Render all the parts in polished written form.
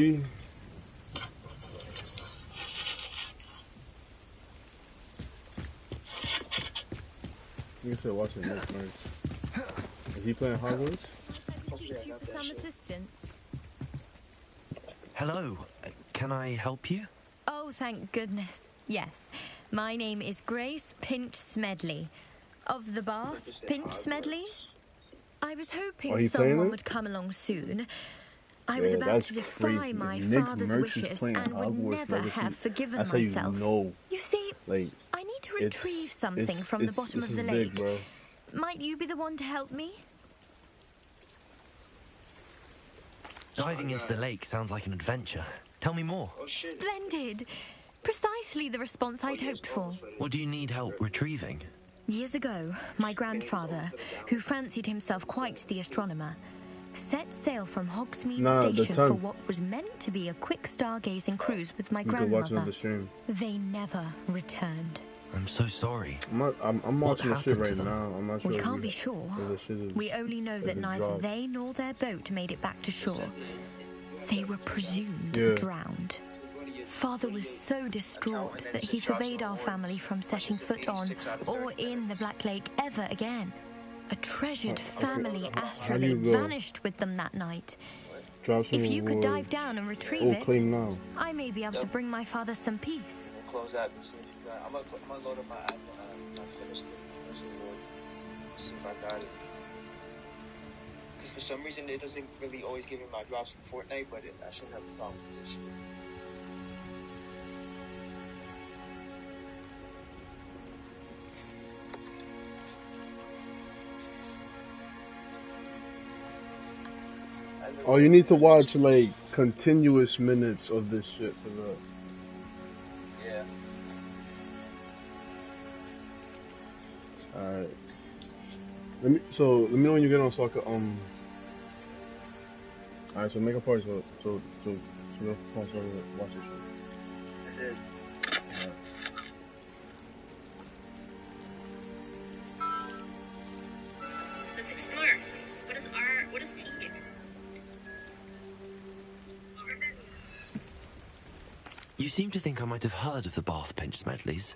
You said watching Nick Merch. Is he playing Hogwarts? Keep you for some assistance. Hello, can I help you? Oh, thank goodness. Yes, my name is Grace Pinch Smedley. Of the Bath Pinch Smedleys? I was hoping someone would come along soon. I was about to defy my father's wishes and would never have forgiven myself. You see, I need to retrieve something from the bottom of the lake. Might you be the one to help me? Diving into the lake sounds like an adventure. Tell me more. Splendid. Precisely the response I'd hoped for. What do you need help retrieving? Years ago, my grandfather, who fancied himself quite the astronomer, set sail from Hogsmeade Station for what was meant to be a quick stargazing cruise with my grandmother. They never returned. I'm so sorry. I'm watching the shit right now. I'm not sure. We can't be sure. We only know that neither they nor their boat made it back to shore. They were presumed drowned. Father was so distraught that he forbade our family from setting foot on or in the Black Lake ever again. A treasured family astrolabe vanished with them that night. If you could dive down and retrieve it, I may be able to bring my father some peace. I'm gonna load up my iPhone when I finish the reward. See if I got it. Because for some reason it doesn't really always give me my drops in Fortnite, but I shouldn't have a problem with this. Oh, you need to watch like continuous minutes of this shit for that. Yeah. Alright. Let me know when you get on so I can Alright, so make a party so you'll watch this shit. I did. Alright. Let's explore. What is tea? You seem to think I might have heard of the Bath Pinch Smedleys.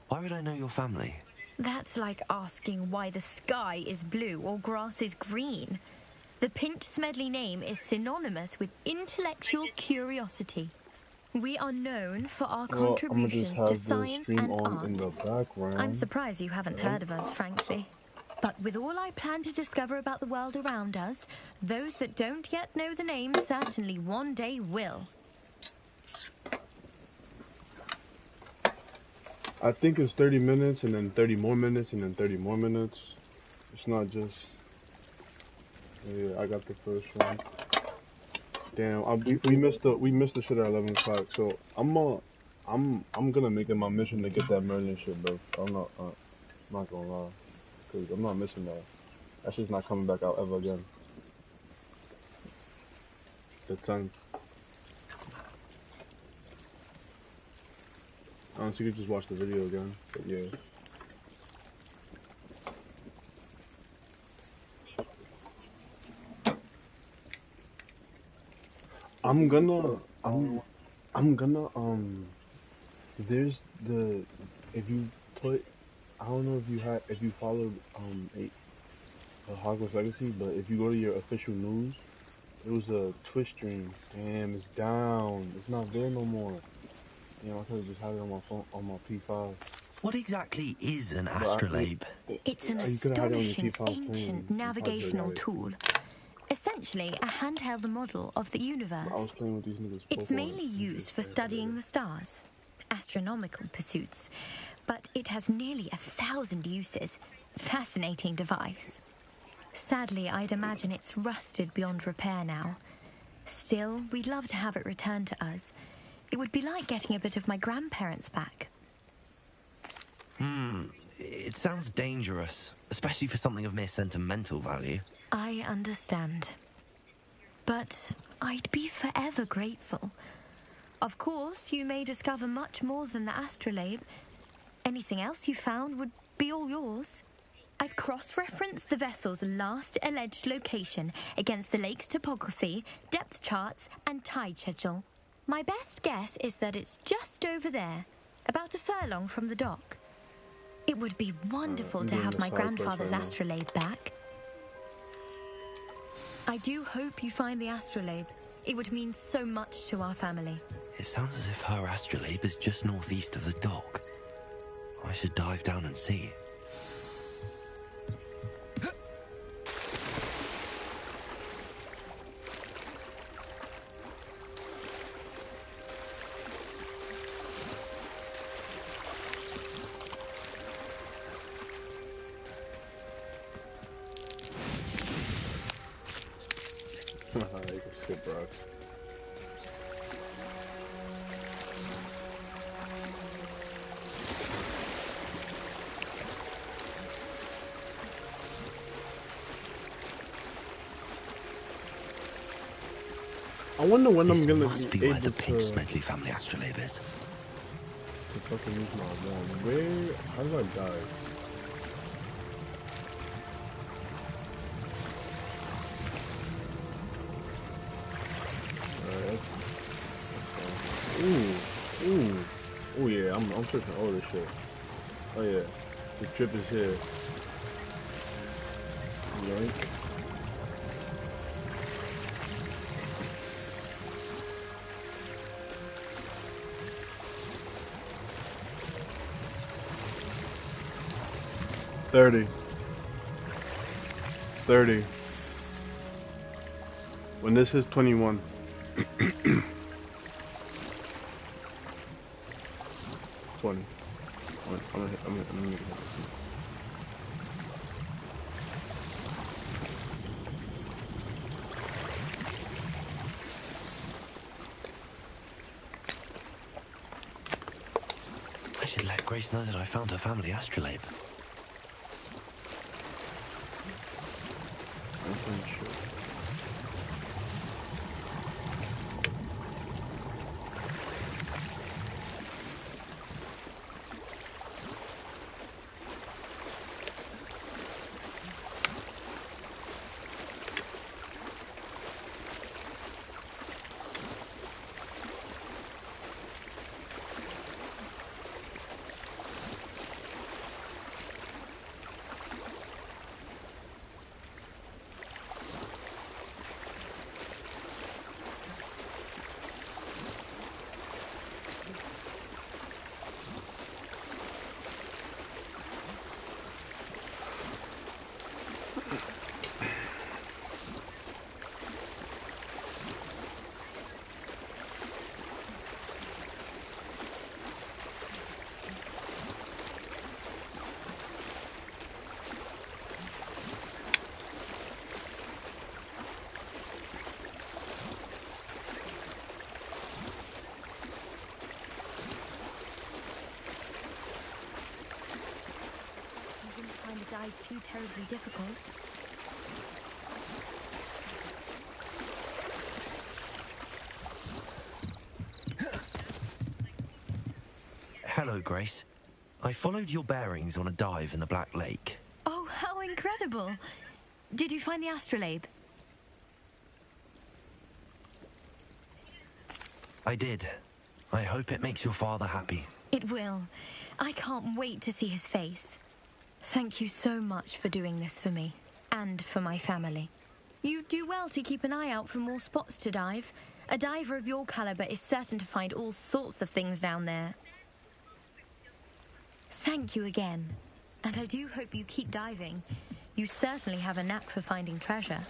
Why would I know your family? That's like asking why the sky is blue or grass is green. The Pinch Smedley name is synonymous with intellectual curiosity. We are known for our contributions to science and art. I'm surprised you haven't heard of us, frankly. But with all I plan to discover about the world around us, those that don't yet know the name certainly one day will. I think it's 30 minutes and then 30 more minutes and then 30 more minutes. It's not just... Yeah, I got the first one. Damn, we missed the shit at 11 o'clock. So I'm gonna make it my mission to get that Merlin shit, bro. I'm not gonna lie, cause I'm not missing that. That shit's not coming back out ever again. The 10th. Honestly, you could just watch the video again, but yeah. I'm gonna, there's if you put, I don't know if you followed, Hogwarts Legacy, but if you go to your official news, it was a Twitch stream. Damn, it's down. It's not there no more. You know, I could have just had it on my phone, on my P5. What exactly is an astrolabe? It's an astonishing ancient navigational tool. Essentially, a handheld model of the universe. It's mainly used for studying the stars, astronomical pursuits, but it has nearly 1,000 uses. Fascinating device. Sadly, I'd imagine it's rusted beyond repair now. Still, we'd love to have it returned to us. It would be like getting a bit of my grandparents back. It sounds dangerous, especially for something of mere sentimental value. I understand. But I'd be forever grateful. Of course, you may discover much more than the astrolabe. Anything else you found would be all yours. I've cross-referenced the vessel's last alleged location against the lake's topography, depth charts, and tide schedule. My best guess is that it's just over there, about a furlong from the dock. It would be wonderful to have my grandfather's astrolabe back. I do hope you find the astrolabe. It would mean so much to our family. It sounds as if her astrolabe is just northeast of the dock. I should dive down and see. You can skip rocks. I wonder when I'm gonna must be where the Pinch Smedley family astrolabe is. To fucking use my wand. Where? How do I die? Oh yeah, I'm searching all this shit. Oh yeah, the drip is here. Yoink. $30. When this is 21. 20. I'm gonna hit this. I should let Grace know that I found her family astrolabe. Too terribly difficult. Hello, Grace. I followed your bearings on a dive in the Black Lake. Oh, how incredible! Did you find the astrolabe? I did. I hope it makes your father happy. It will. I can't wait to see his face. Thank you so much for doing this for me, and for my family. You do well to keep an eye out for more spots to dive. A diver of your caliber is certain to find all sorts of things down there. Thank you again, and I do hope you keep diving. You certainly have a knack for finding treasure.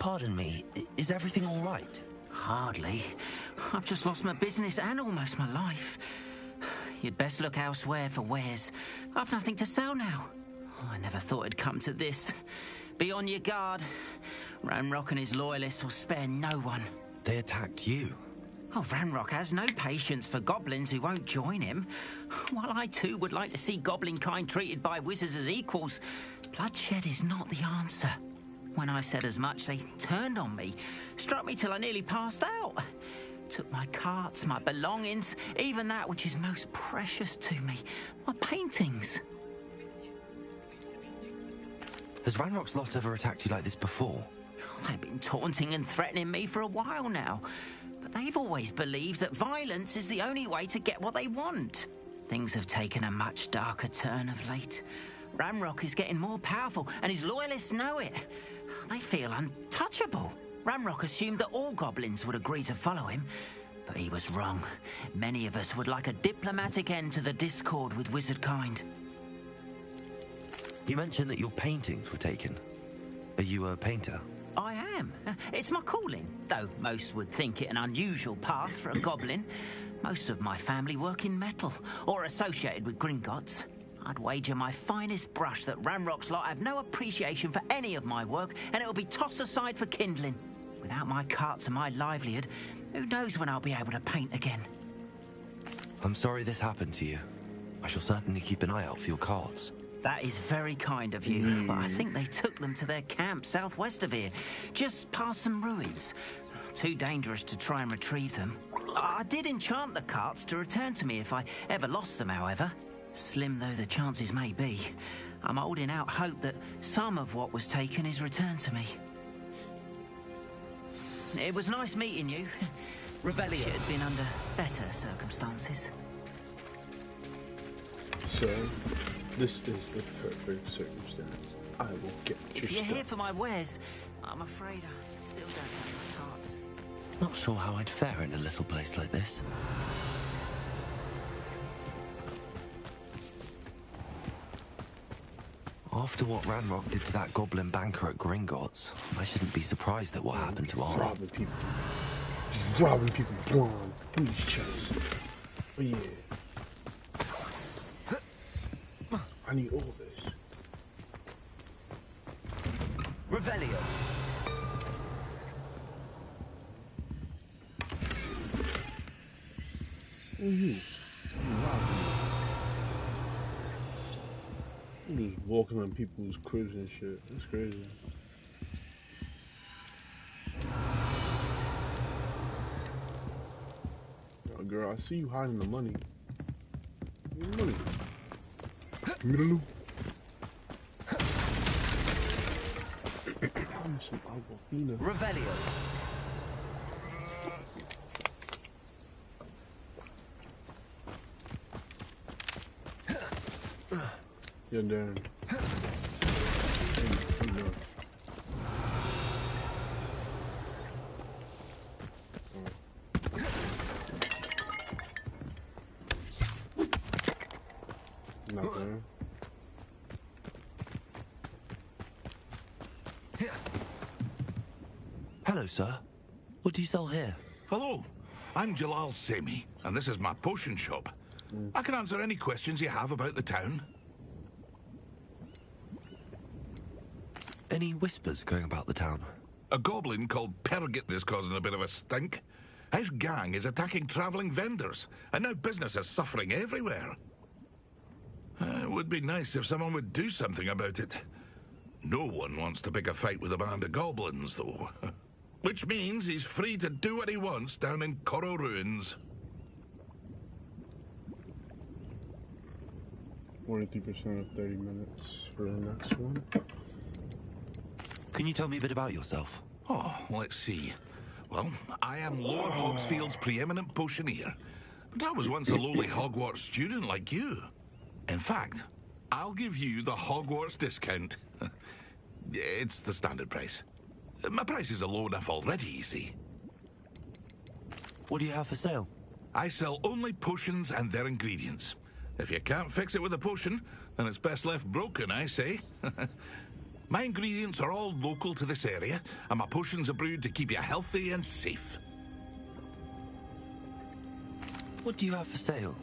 Pardon me, is everything all right? Hardly. I've just lost my business and almost my life. You'd best look elsewhere for wares. I've nothing to sell now. I never thought it'd come to this. Be on your guard. Ranrock and his loyalists will spare no one. They attacked you? Oh, Ranrock has no patience for goblins who won't join him. While I too would like to see goblin kind treated by wizards as equals, bloodshed is not the answer. When I said as much, they turned on me, struck me till I nearly passed out. Took my carts, my belongings, even that which is most precious to me, my paintings. Has Ranrock's lot ever attacked you like this before? They've been taunting and threatening me for a while now, but they've always believed that violence is the only way to get what they want. Things have taken a much darker turn of late. Ranrock is getting more powerful, and his loyalists know it. They feel untouchable. Ranrock assumed that all goblins would agree to follow him, but he was wrong. Many of us would like a diplomatic end to the discord with wizard kind. You mentioned that your paintings were taken. Are you a painter? I am. It's my calling, though most would think it an unusual path for a goblin. Most of my family work in metal, or associated with Gringotts. I'd wager my finest brush that Ranrock's lot have no appreciation for any of my work, and it'll be tossed aside for kindling. Without my carts and my livelihood, who knows when I'll be able to paint again. I'm sorry this happened to you. I shall certainly keep an eye out for your carts. That is very kind of you, but I think they took them to their camp southwest of here, just past some ruins. Too dangerous to try and retrieve them. I did enchant the carts to return to me if I ever lost them, however. Slim though the chances may be, I'm holding out hope that some of what was taken is returned to me. It was nice meeting you. Revelio had been under better circumstances. So, this is the perfect circumstance. I will get your If you're stuff. here for my wares, I'm afraid I still don't have my carts. Not sure how I'd fare in a little place like this. After what Ranrock did to that goblin banker at Gringotts, I shouldn't be surprised at what happened to Arnold. Robbing people. Just robbing people blind. Give me these chests. Oh yeah. I need all this. Revelio! I'm just walking on people's cribs and shit. That's crazy. Yo, girl, I see you hiding the money. Give me the money. Give me the loot. I'm some Aquafina. Revelio! You're done. Not there. Hello, sir. What do you sell here? Hello, I'm Jalal Semi, and this is my potion shop. I can answer any questions you have about the town. Any whispers going about the town? A goblin called Pergit is causing a bit of a stink. His gang is attacking travelling vendors, and now business is suffering everywhere. It would be nice if someone would do something about it. No one wants to pick a fight with a band of goblins, though. Which means he's free to do what he wants down in Coral Ruins. 43% of 30 minutes for the next one. Can you tell me a bit about yourself? Oh, let's see. Well, I am Lower Hogsfield's preeminent potioneer. But I was once a lowly Hogwarts student like you. In fact, I'll give you the Hogwarts discount. It's the standard price. My prices are low enough already, you see. What do you have for sale? I sell only potions and their ingredients. If you can't fix it with a potion, then it's best left broken, I say. My ingredients are all local to this area, and my potions are brewed to keep you healthy and safe. What do you have for sale?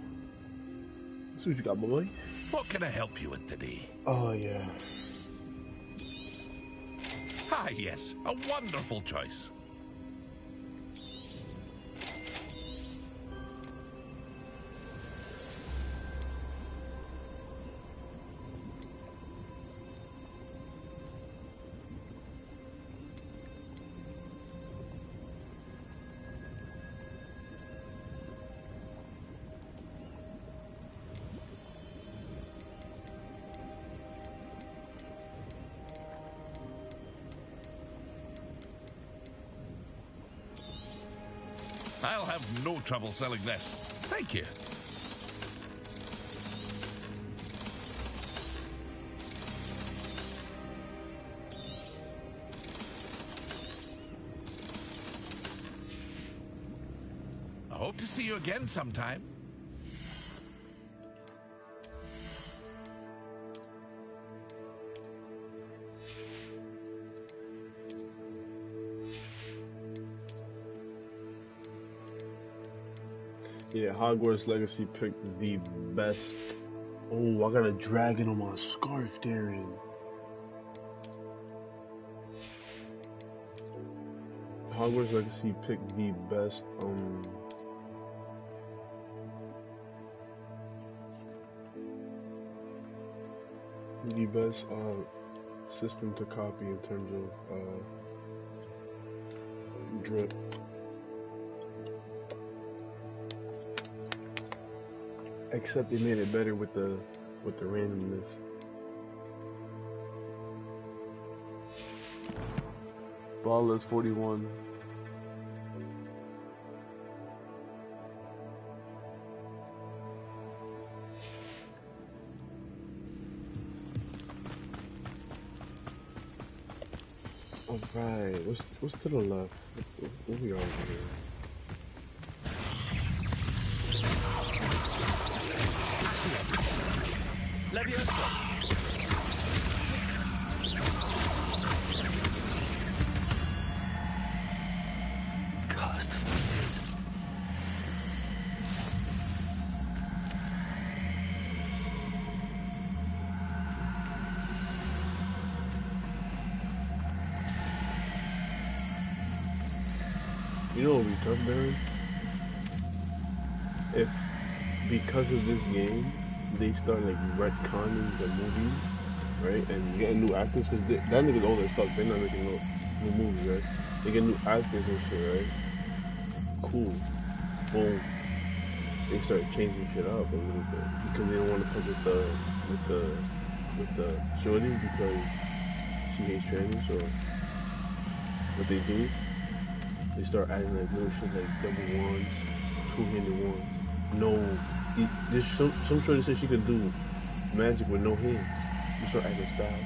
That's what you got, boy. What can I help you with today? Oh, yeah. Ah, yes, a wonderful choice. I'll have no trouble selling this. Thank you. I hope to see you again sometime. Yeah, Hogwarts Legacy picked the best. Oh, I got a dragon on my scarf, Darren. Hogwarts Legacy picked the best, system to copy in terms of, drip. Except they made it better with the randomness. Ball is 41. Alright, what's to the left? What we are over here? Cast fingers. You know what we tough, Darren? If because of this game they start like retconning the movie, right, and getting new actors, because that nigga's old as fuck. They're not making no movies, right? They get new actors and shit, right? Cool. Boom. They start changing shit up a little bit because they don't want to fuck with the shorty because she hates trannies. So what they do, they start adding like little shit like double wands, two-handed wands. No, there's some shorty said she could do magic with no hands. You start adding styles,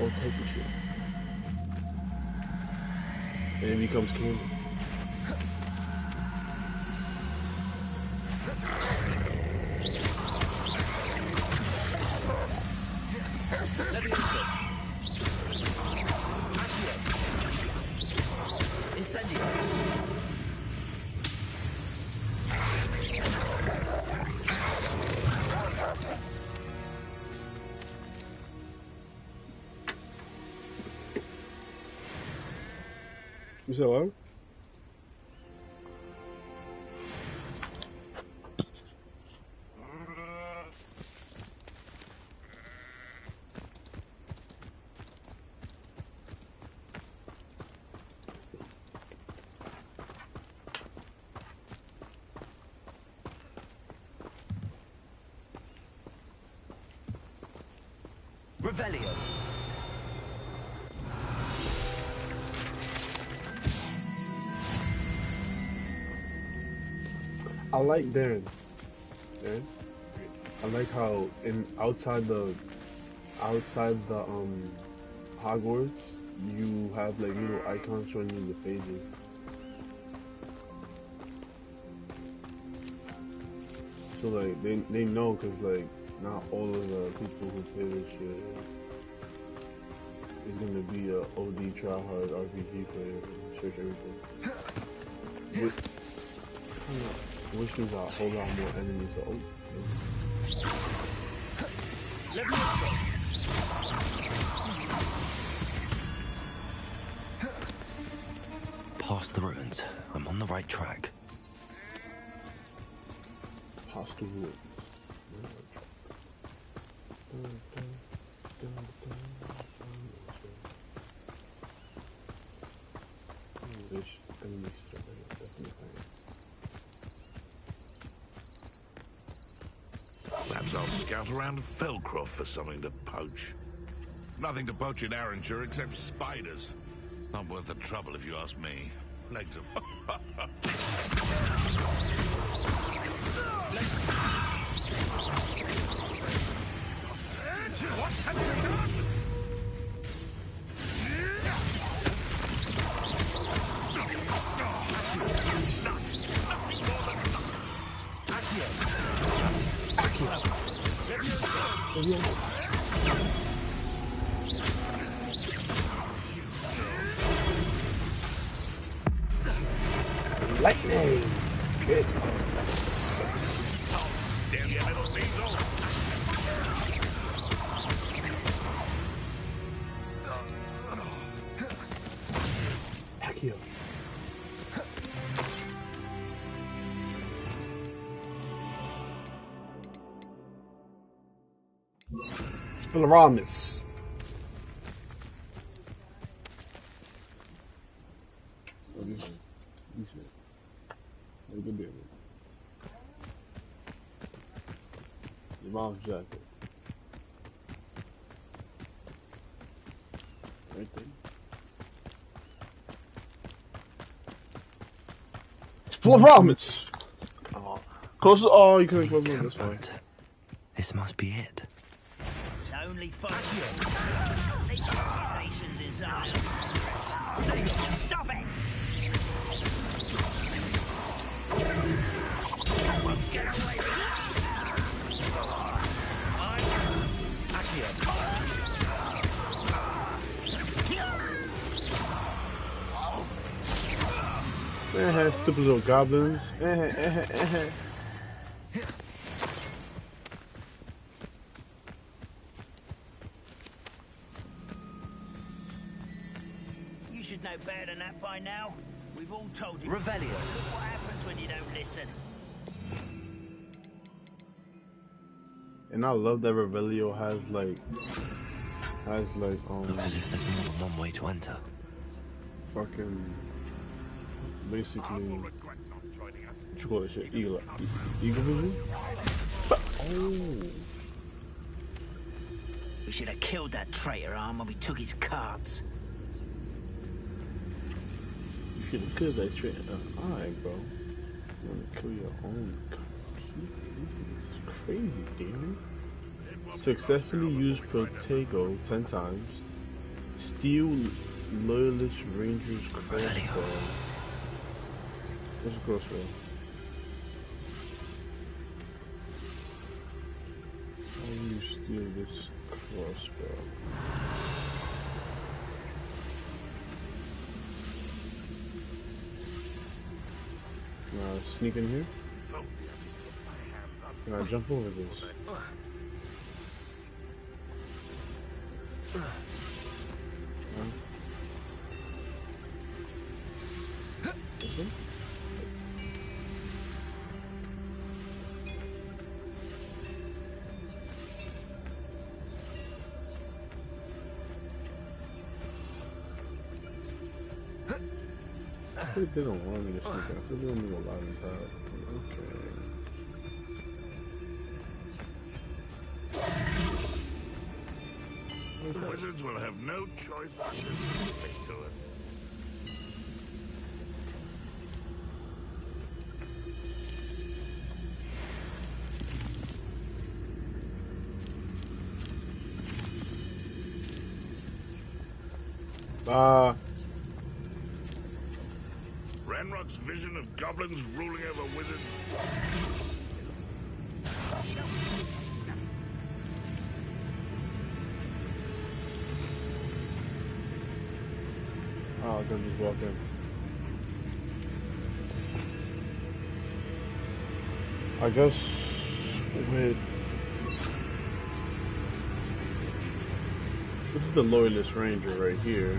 all type of shit, and it becomes canon. You said what? Revelio. I like Darren. I like how outside the Hogwarts you have like little icons showing you the phases. So like they know because like not all of the people who play this shit He's gonna be a OD tryhard RPG player. Search everything. Which there's a whole lot more enemies. Oh. Past the ruins. I'm on the right track. Past the ruins. Perhaps I'll scout around Felcroft for something to poach. Nothing to poach in Arranshire except spiders. Not worth the trouble if you ask me. Legs of... What have you done? Lightning! Good. Damn you little weasel! Accio. Spillaromus. Oh, this is a good bit. Your mom's jacket. Right there. Spillaromus! Oh. Close the... Oh, you couldn't close it this way. This must be it. It's only 5 years. These organizations is Stop it! Get away! Stupid little goblins. You should know better than that by now. We've all told you. Revelio. Look what happens when you don't listen. And I love that Revelio has like As if there's more than one way to enter. fucking basically what you call this shit? Eagle vision? Oh, We should have killed that traitor arm when we took his carts. you should have killed that trick. Alright, bro. You wanna kill your own this is crazy, dude. Successfully use Protego 10 times. Steal Loyalist Ranger's crossbow. What's a crossbow? How do you steal this crossbow? Can I sneak in here? Can I jump over this? This one? I think they don't want me to sneak out. I think they don't need a lot of time. Okay. Wizards will have no choice but to stick to it. Ranrock's vision of goblins ruling over wizards. Oh, I can just walk in. I guess with this is the Loyalist Ranger right here.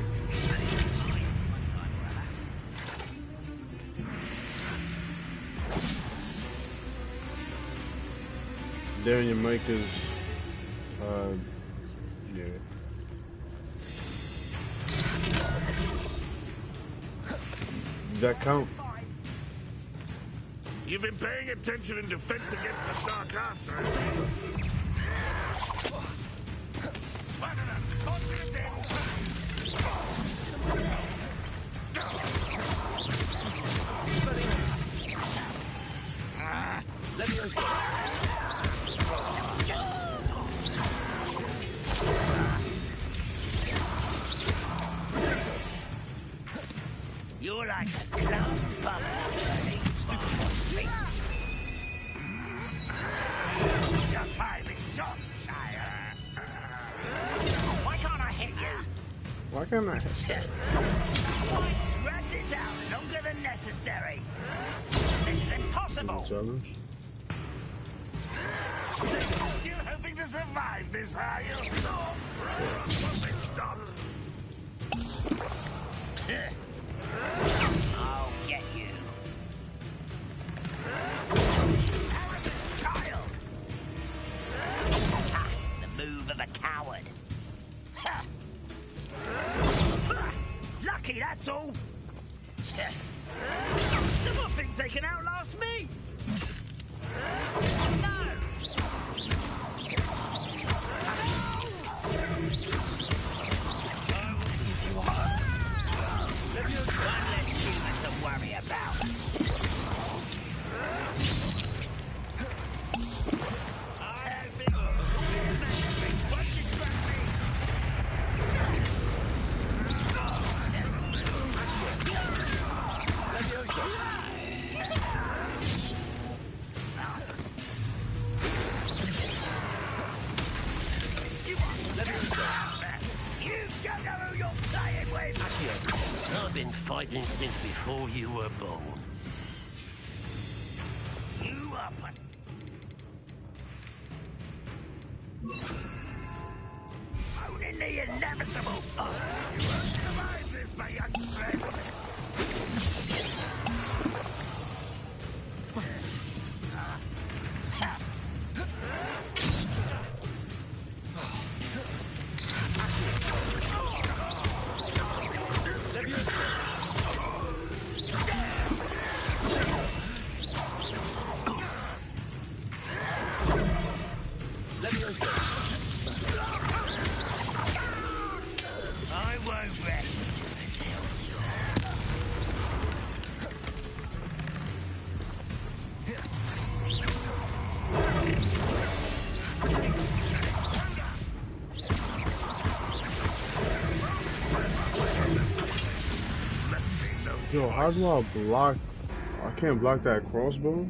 Darren, your mic is yeah. Does that count? You've been paying attention in defense against the dark arts, right? Let me know. You're like a clump of things. Your time is short, child. Why can't I hit you? Why can't I? Why drag this out longer than necessary? This is impossible. Still hoping to survive this, are you? Won't be stopped. I'll get you. Arrogant child! Ha, the move of a coward. Ha. Lucky, that's all. Someone thinks they can outlast me. No! One less human to worry about. I have been You don't know who you're playing with. I've been fighting since before you were born. You are but... Owning the inevitable. You won't survive this, my young friend. I won't rest until you... Yo, how do I block? I can't block that crossbow.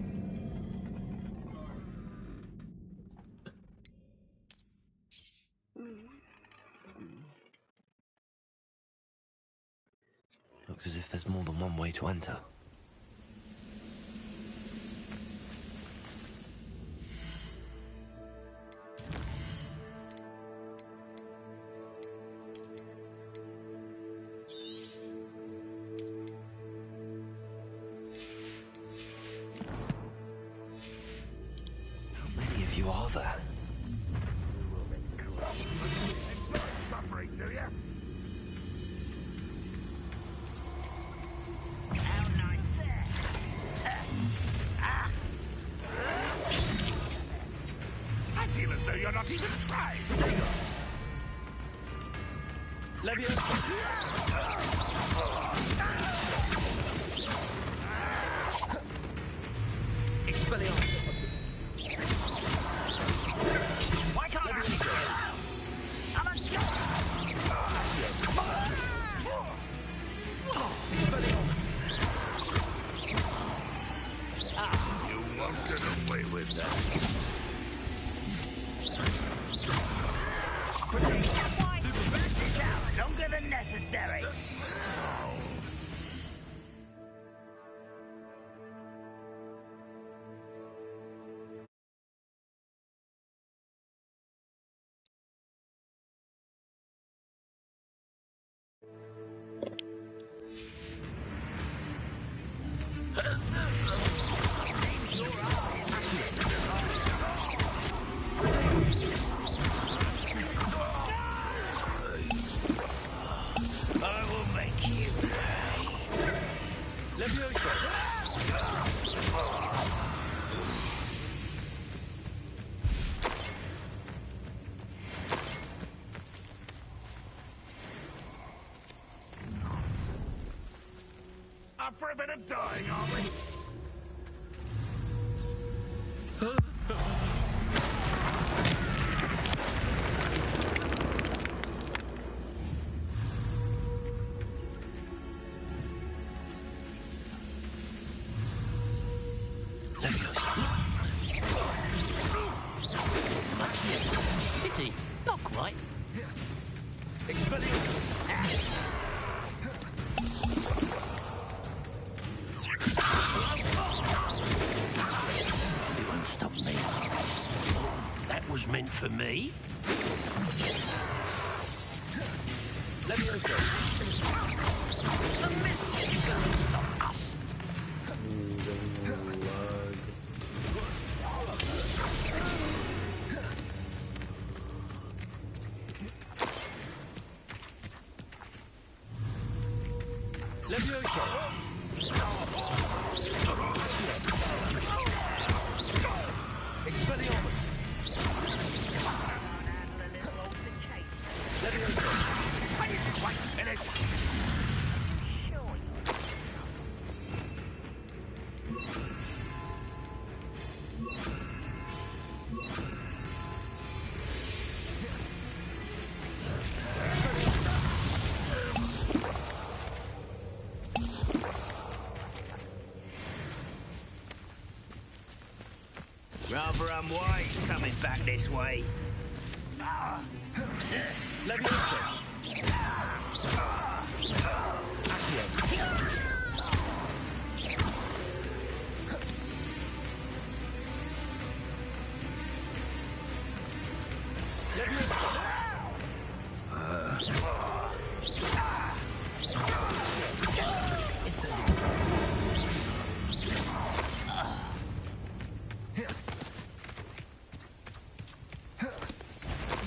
Looks as if there's more than one way to enter. How many of you are there? Suffering, do ya? How nice there. I feel as though you're not even trying. Expelliarmus! Why can't I hit you? I'm a You won't get away with that. Why drag this out longer than necessary? up for a bit of dying, are we? Pity, not quite. Expelliarmus. You won't stop me. That was meant for me. Levioso. You can't stop us. Levioso. Expelliarmus. Levioso. Wait a minute. Rather unwise coming back this way. Levioso.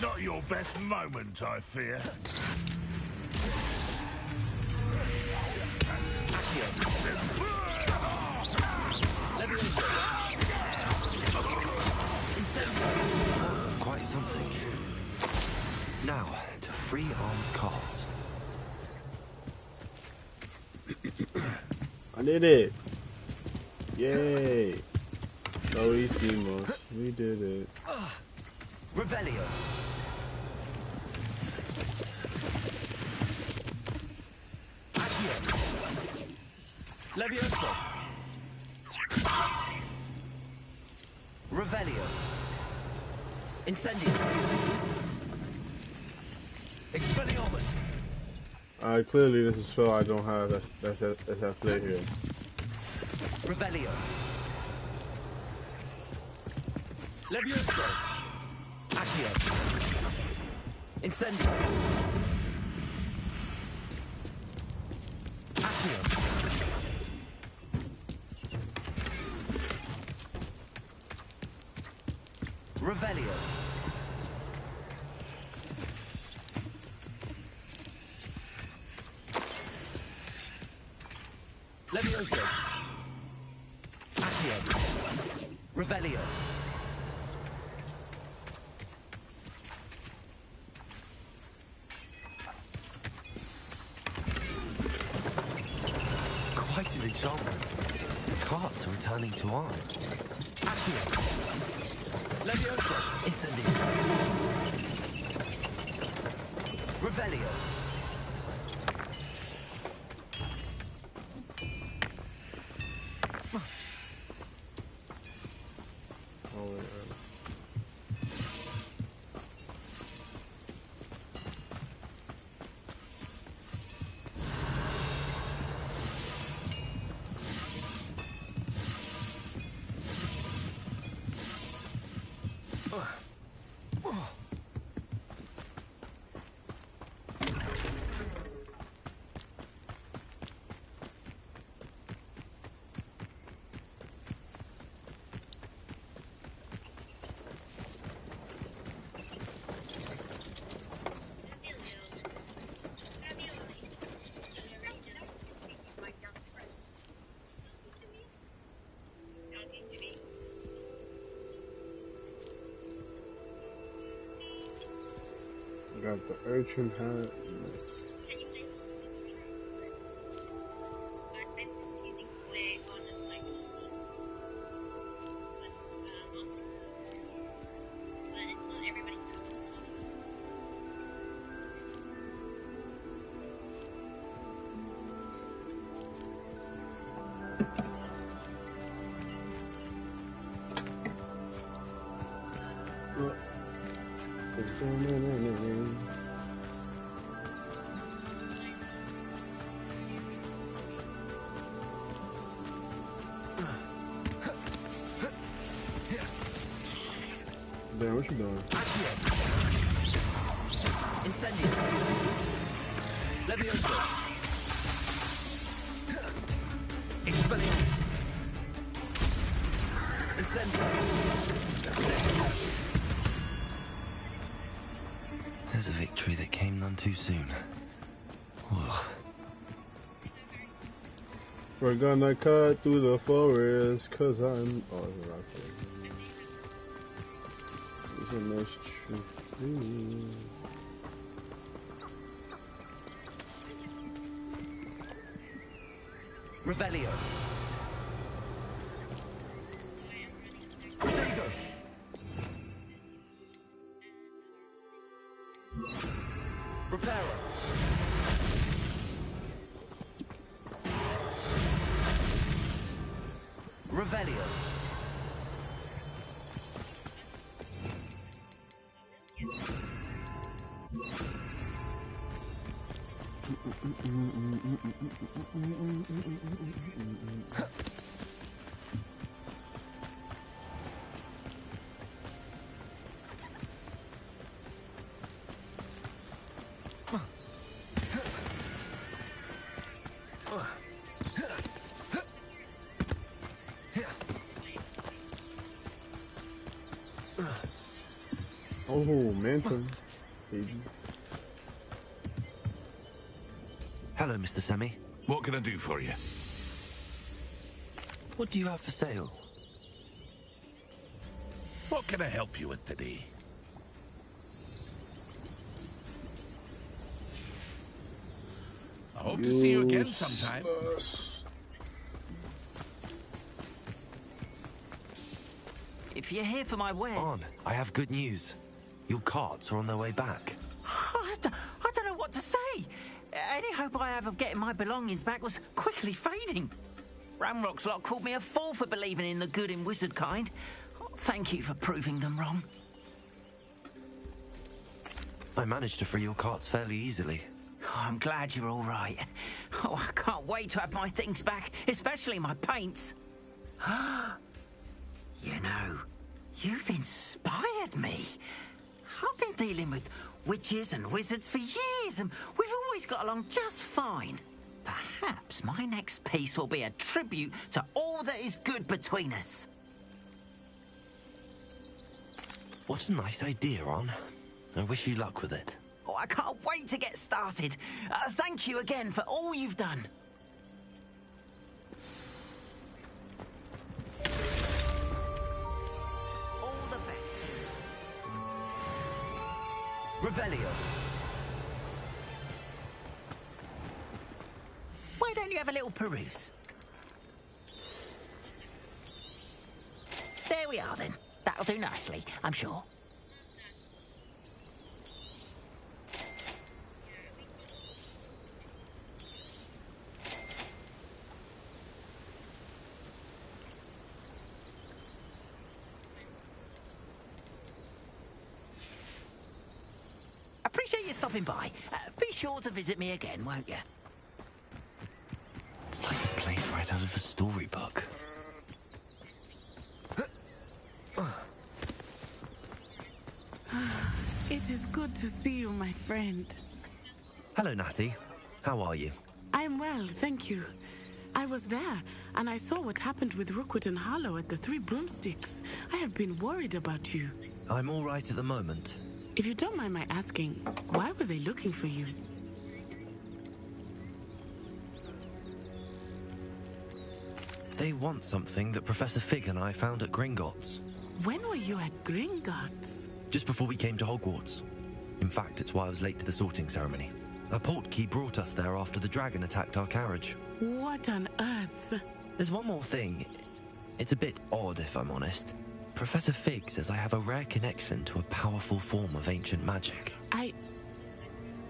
Not your best moment, I fear. That's quite something. Now, to free arms cards. I did it! Yay! So easy, Moss. We did it. Revelio. Levioso. Revelio. Incendio. Expelliarmus. Alright, clearly this is spell I don't have. That's at play here. Revelio. Levioso. Accio. Incendio. Accio. Revelio. Levioso. Accio. Revelio. Quite an enchantment. The cards are returning to arm. Accio. Levioso. Incendio. Revelio. Got the urchin hat. I'm just Damn, what you doing? Incendio. Levioso. Expelliarmus. Incendio. There's a victory that came none too soon. Ugh. We're gonna cut through the forest, cause I'm... Oh, it's a rock forest. It's a nice tree. Revelio. Protego. Reparo. Revelio. Oh, Manton. Baby. Hello, Mr. Sammy. What can I do for you? What do you have for sale? What can I help you with today? I hope to see you again sometime. If you're here for my wares... On, I have good news. Your carts are on their way back. I don't know what to say. Any hope I have of getting my belongings back was quickly fading. Ramrock's lot called me a fool for believing in the good in wizard kind. Thank you for proving them wrong. I managed to free your carts fairly easily. Oh, I'm glad you're all right. Oh, I can't wait to have my things back, especially my paints. You know, you've inspired me. I've been dealing with witches and wizards for years, and we've always got along just fine. Perhaps my next piece will be a tribute to all that is good between us. What a nice idea, Ron. I wish you luck with it. Oh, I can't wait to get started. Thank you again for all you've done. All the best. Revelio. Why don't you have a little peruse? There we are then. That'll do nicely, I'm sure. Appreciate you stopping by. Be sure to visit me again, won't you? It's like a place right out of a storybook. It is good to see you, my friend. Hello, Natty. How are you? I'm well, thank you. I was there, and I saw what happened with Rookwood and Harlow at the Three Broomsticks. I have been worried about you. I'm all right at the moment. If you don't mind my asking, why were they looking for you? They want something that Professor Fig and I found at Gringotts. When were you at Gringotts? Just before we came to Hogwarts. In fact, it's why I was late to the sorting ceremony. A portkey brought us there after the dragon attacked our carriage. What on earth? There's one more thing. It's a bit odd, if I'm honest. Professor Fig says I have a rare connection to a powerful form of ancient magic.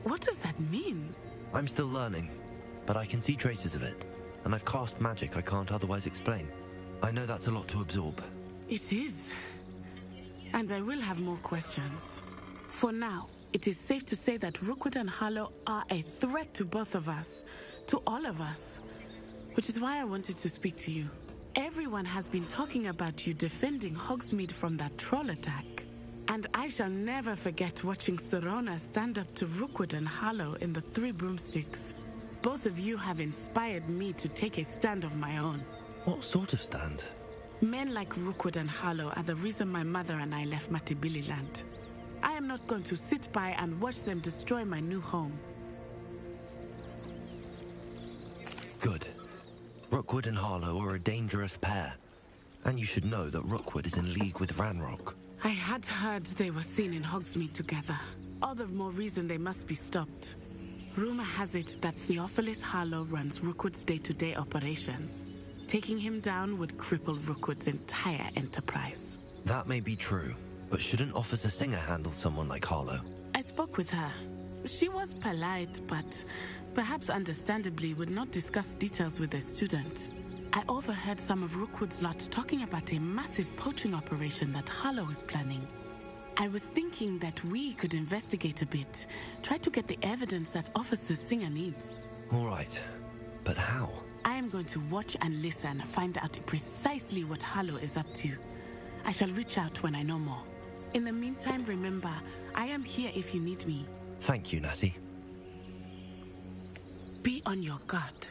What does that mean? I'm still learning, but I can see traces of it, and I've cast magic I can't otherwise explain. I know that's a lot to absorb. It is. And I will have more questions. For now, it is safe to say that Rookwood and Harlow are a threat to both of us, to all of us, which is why I wanted to speak to you. Everyone has been talking about you defending Hogsmeade from that troll attack. And I shall never forget watching Serona stand up to Rookwood and Harlow in the Three Broomsticks. Both of you have inspired me to take a stand of my own. What sort of stand? Men like Rookwood and Harlow are the reason my mother and I left Matibili land. I am not going to sit by and watch them destroy my new home. Good. Rookwood and Harlow are a dangerous pair. And you should know that Rookwood is in league with Ranrock. I had heard they were seen in Hogsmeade together. All the more reason they must be stopped. Rumor has it that Theophilus Harlow runs Rookwood's day-to-day operations. Taking him down would cripple Rookwood's entire enterprise. That may be true, but shouldn't Officer Singer handle someone like Harlow? I spoke with her. She was polite, but perhaps understandably would not discuss details with a student. I overheard some of Rookwood's lot talking about a massive poaching operation that Harlow is planning. I was thinking that we could investigate a bit, try to get the evidence that Officer Singer needs. All right, but how? I am going to watch and listen, find out precisely what Harlow is up to. I shall reach out when I know more. In the meantime, remember, I am here if you need me. Thank you, Natty. Be on your guard.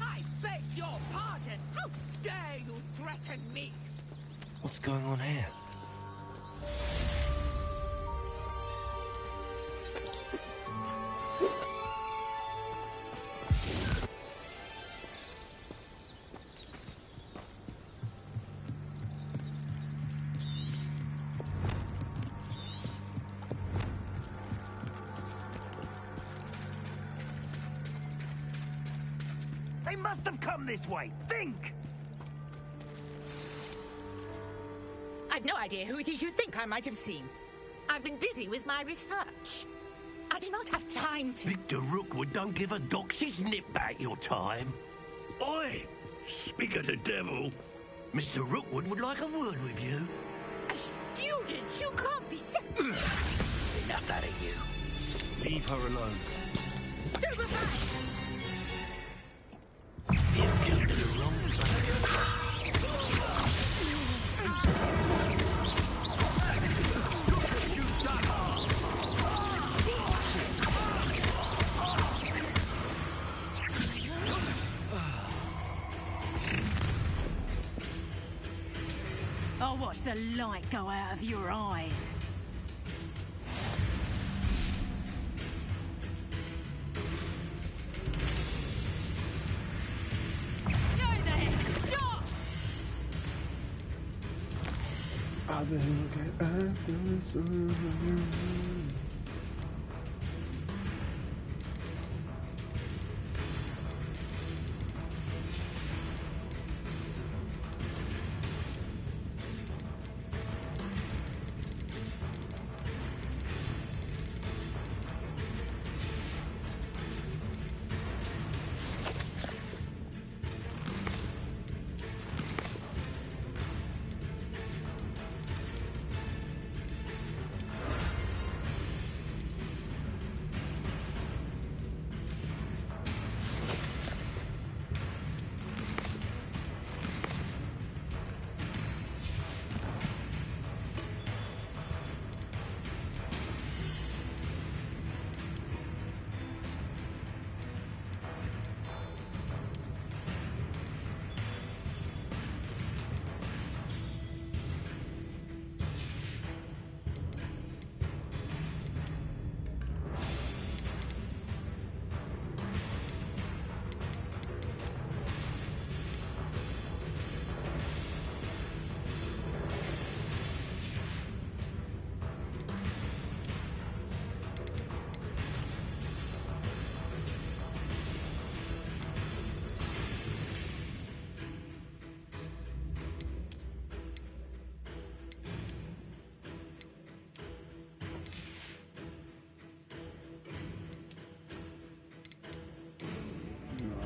I beg your pardon! How dare you threaten me? What's going on here? They must have come this way. Think! I've no idea who it is you think I might have seen. I've been busy with my research. I do not have time to... Victor Rookwood don't give a doxy's nip back your time. Oi! Speak of the devil. Mr. Rookwood would like a word with you. A student? You can't be... Enough out of you. Leave her alone. Stupefy! He'll come to the wrong place. I'll watch the light go out of your eyes. I've been looking after the sun.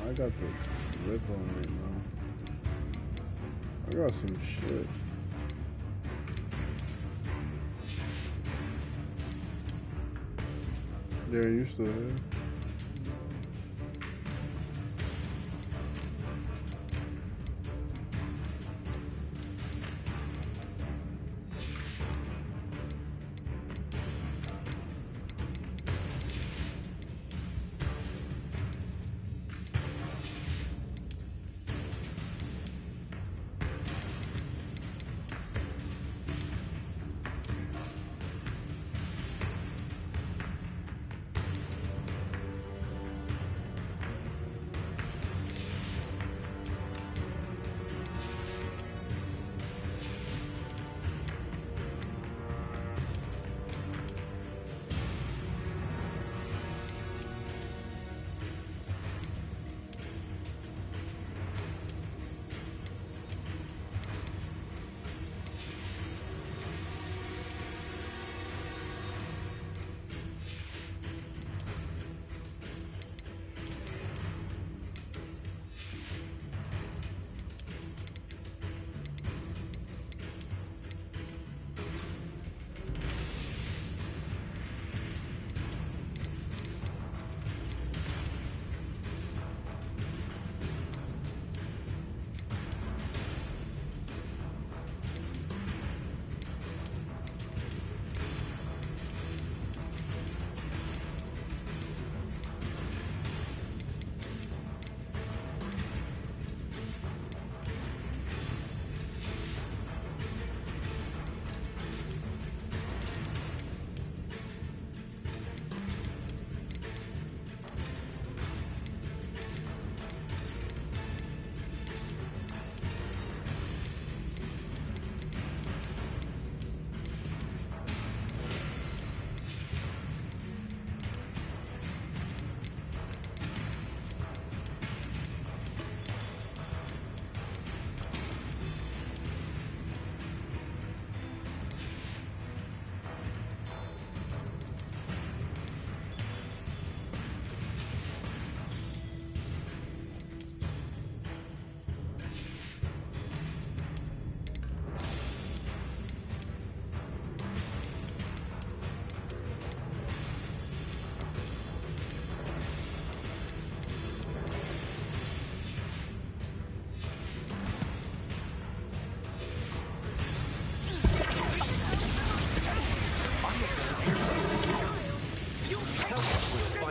I got the rip on right now. I got some shit. There, you still here?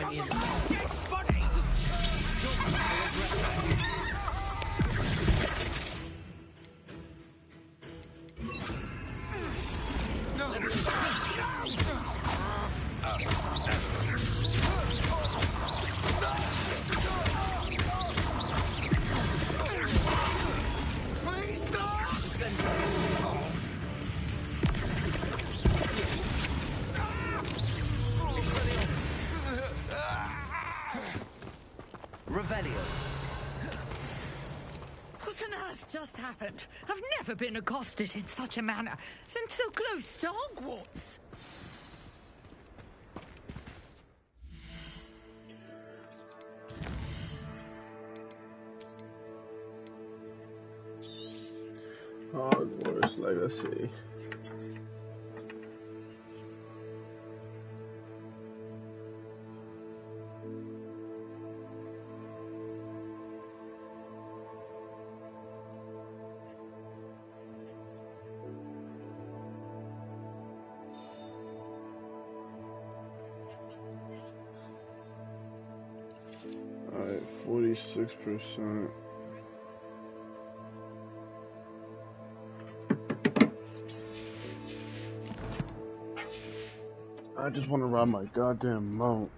find me in the cell. Please stop! Revelio. What on earth just happened? I've never been accosted in such a manner, and so close to Hogwarts. Hogwarts Legacy. Alright, 46%. I just want to ride my goddamn mount.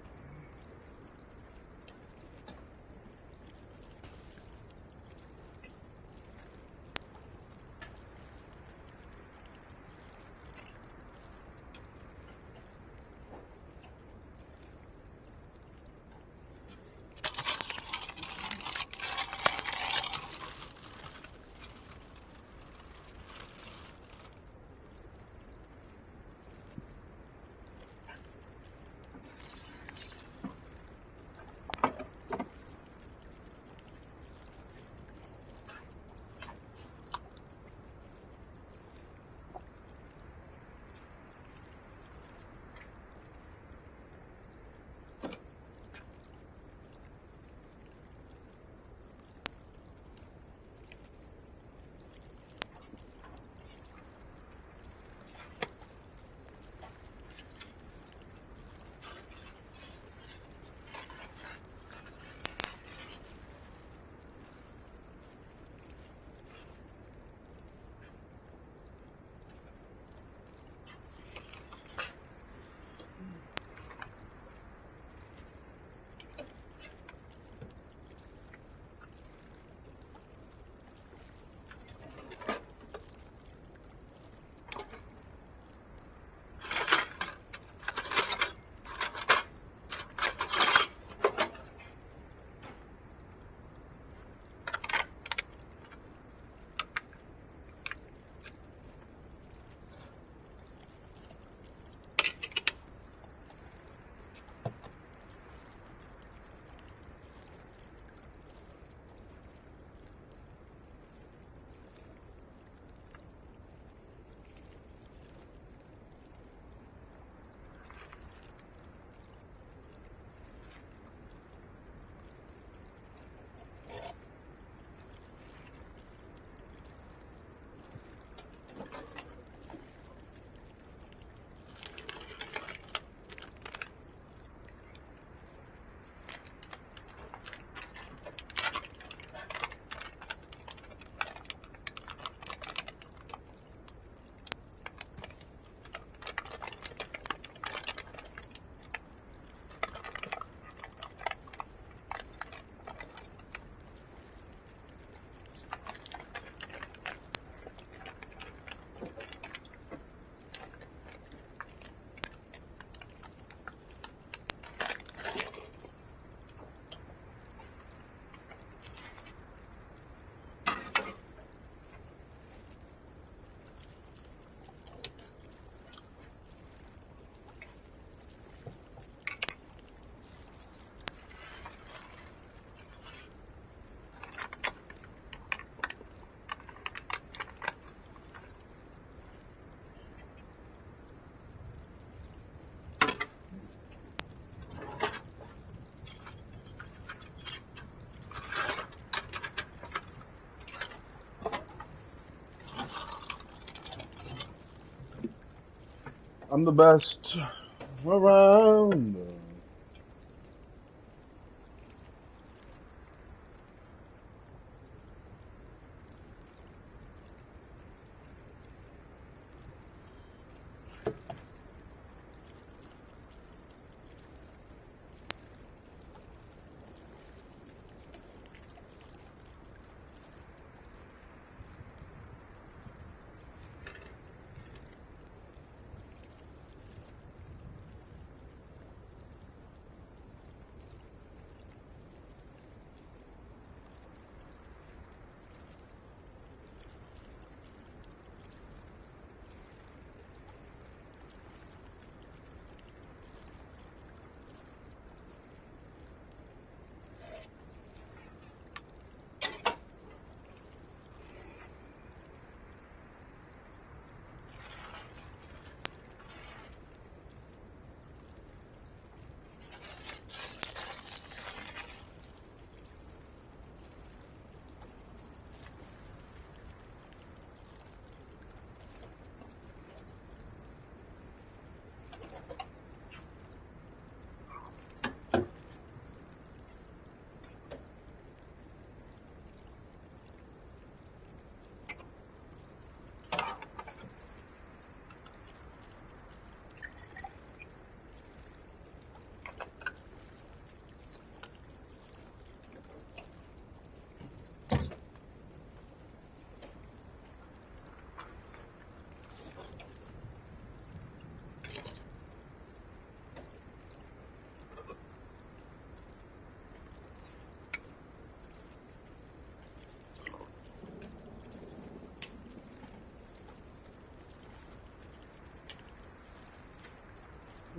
I'm the best around.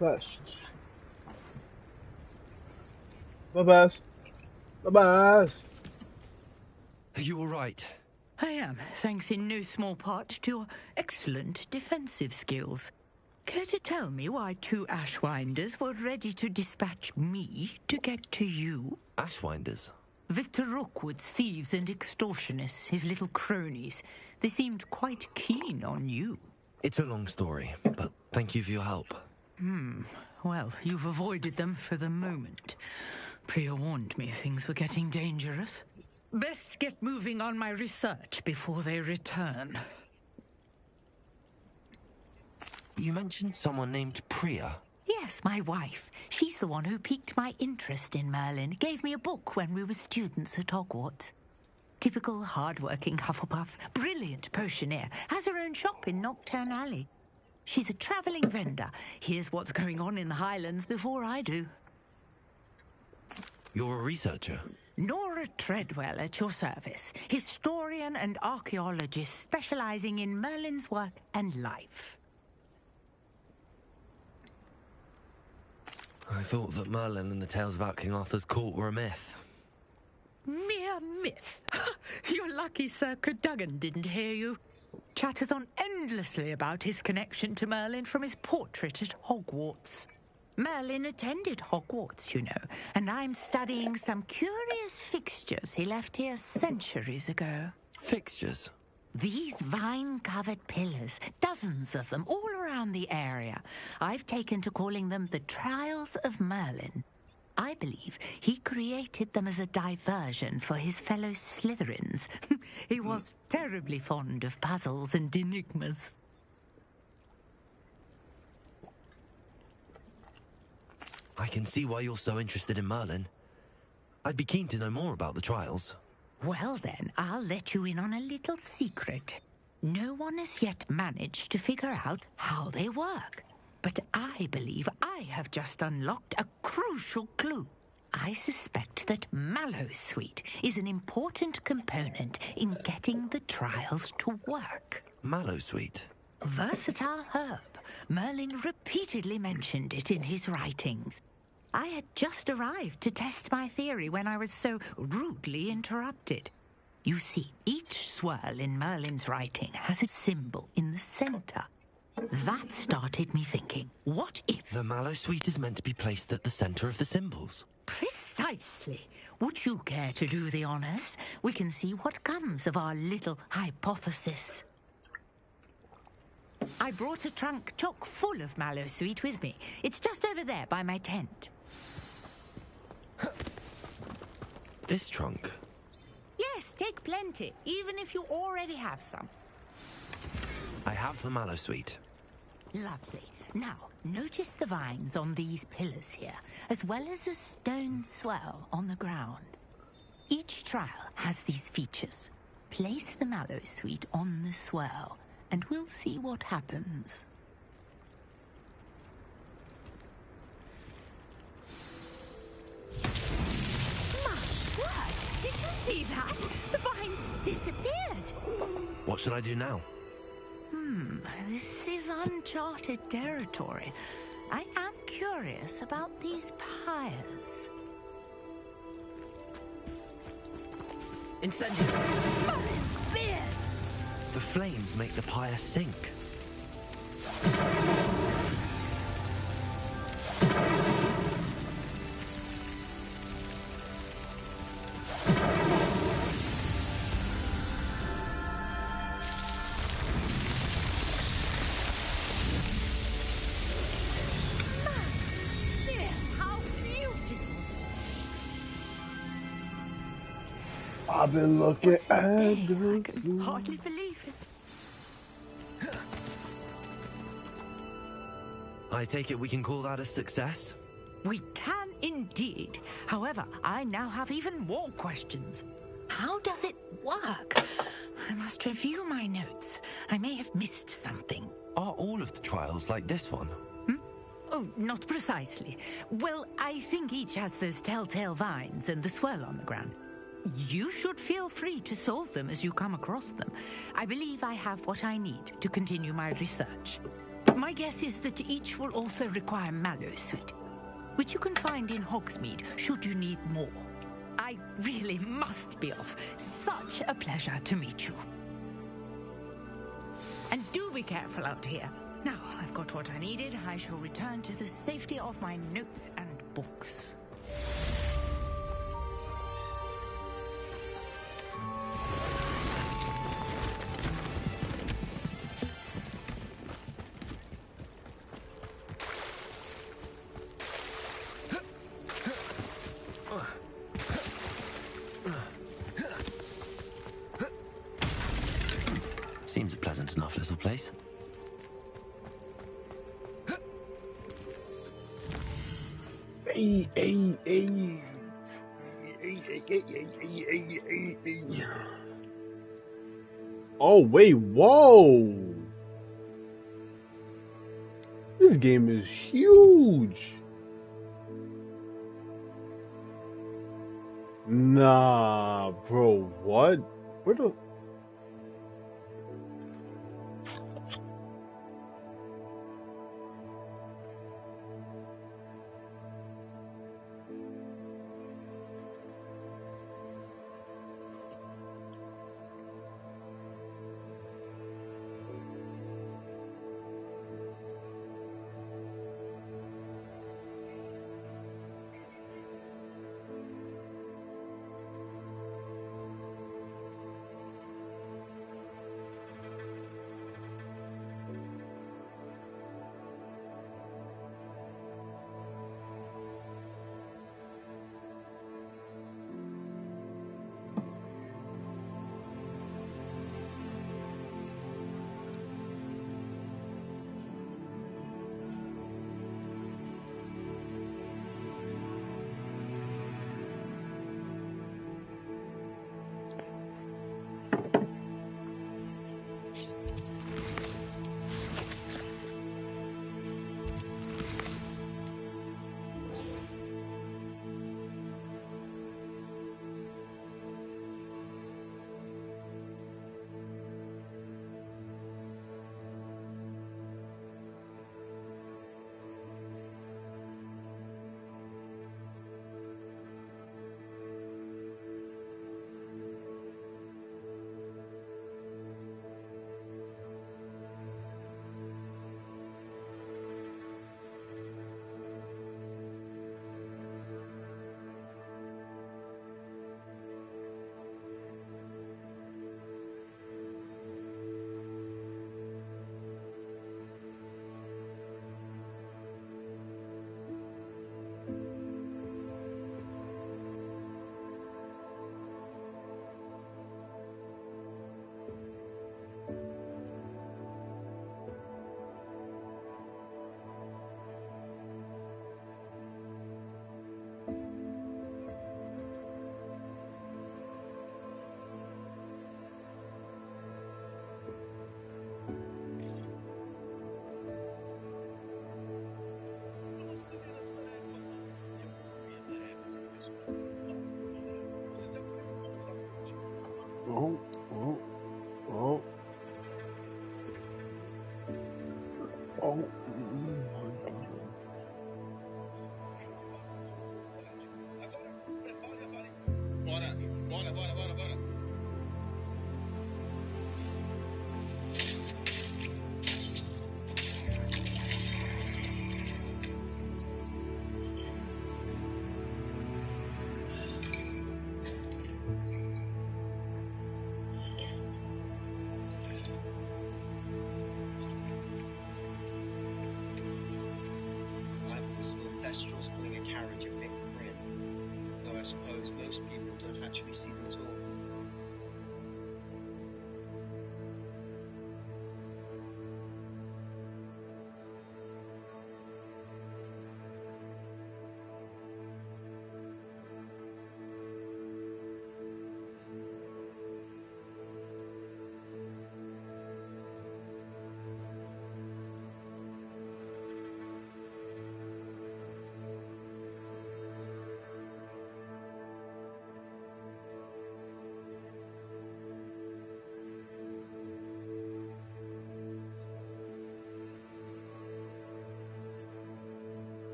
My best. My best. My best. Are you all right? I am, thanks in no small part to your excellent defensive skills. Care to tell me why 2 Ashwinders were ready to dispatch me to get to you? Ashwinders? Victor Rookwood's thieves and extortionists, his little cronies. They seemed quite keen on you. It's a long story, but thank you for your help. Well, you've avoided them for the moment. Priya warned me things were getting dangerous. Best get moving on my research before they return. You mentioned someone named Priya. Yes, my wife. She's the one who piqued my interest in Merlin. Gave me a book when we were students at Hogwarts. Typical hard-working Hufflepuff. Brilliant potioneer. Has her own shop in Knockturn Alley. She's a travelling vendor. Hears what's going on in the Highlands before I do. You're a researcher? Nora Treadwell at your service. Historian and archaeologist specialising in Merlin's work and life. I thought that Merlin and the tales about King Arthur's court were a myth. Mere myth. You're lucky Sir Cadogan didn't hear you. Chatters on endlessly about his connection to Merlin from his portrait at Hogwarts. Merlin attended Hogwarts, you know, and I'm studying some curious fixtures he left here centuries ago. Fixtures? These vine-covered pillars, dozens of them, all around the area. I've taken to calling them the Trials of Merlin. I believe he created them as a diversion for his fellow Slytherins. He was terribly fond of puzzles and enigmas. I can see why you're so interested in Merlin. I'd be keen to know more about the trials. Well then, I'll let you in on a little secret. No one has yet managed to figure out how they work. But I believe I have just unlocked a crucial clue. I suspect that Mallowsweet is an important component in getting the trials to work. Mallowsweet? Versatile herb. Merlin repeatedly mentioned it in his writings. I had just arrived to test my theory when I was so rudely interrupted. You see, each swirl in Merlin's writing has a symbol in the center. That started me thinking, what if... The Mallowsweet is meant to be placed at the center of the symbols. Precisely. Would you care to do the honors? We can see what comes of our little hypothesis. I brought a trunk chock full of Mallowsweet with me. It's just over there by my tent. This trunk? Yes, take plenty, even if you already have some. I have the Mallowsweet. Lovely. Now, notice the vines on these pillars here, as well as a stone swell on the ground. Each trial has these features. Place the Mallowsweet on the swell, and we'll see what happens. My word! Did you see that? The vines disappeared! What should I do now? This is uncharted territory. I am curious about these pyres. Incendiary! Merlin's beard! The flames make the pyre sink. I've been looking at I can hardly believe it. I take it we can call that a success? We can indeed. However, I now have even more questions. How does it work? I must review my notes. I may have missed something. Are all of the trials like this one? Oh, not precisely. Well, I think each has those telltale vines and the swirl on the ground. You should feel free to solve them as you come across them. I believe I have what I need to continue my research. My guess is that each will also require mallow sweet, which you can find in Hogsmeade should you need more. I really must be off. Such a pleasure to meet you. And do be careful out here. Now I've got what I needed, I shall return to the safety of my notes and books. Seems a pleasant enough little place. Hey. Oh, wait, whoa! This game is huge! Nah, bro, what? Where the...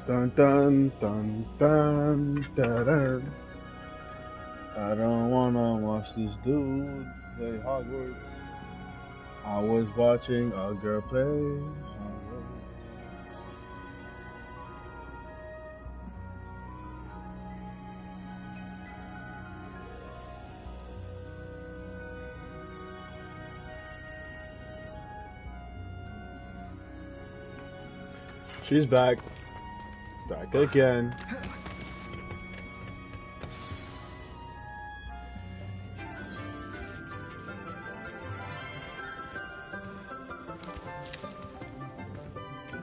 Dun dun dun dun dun dun. I don't wanna watch this dude play Hogwarts. I was watching a girl play Hogwarts. She's back. Back again.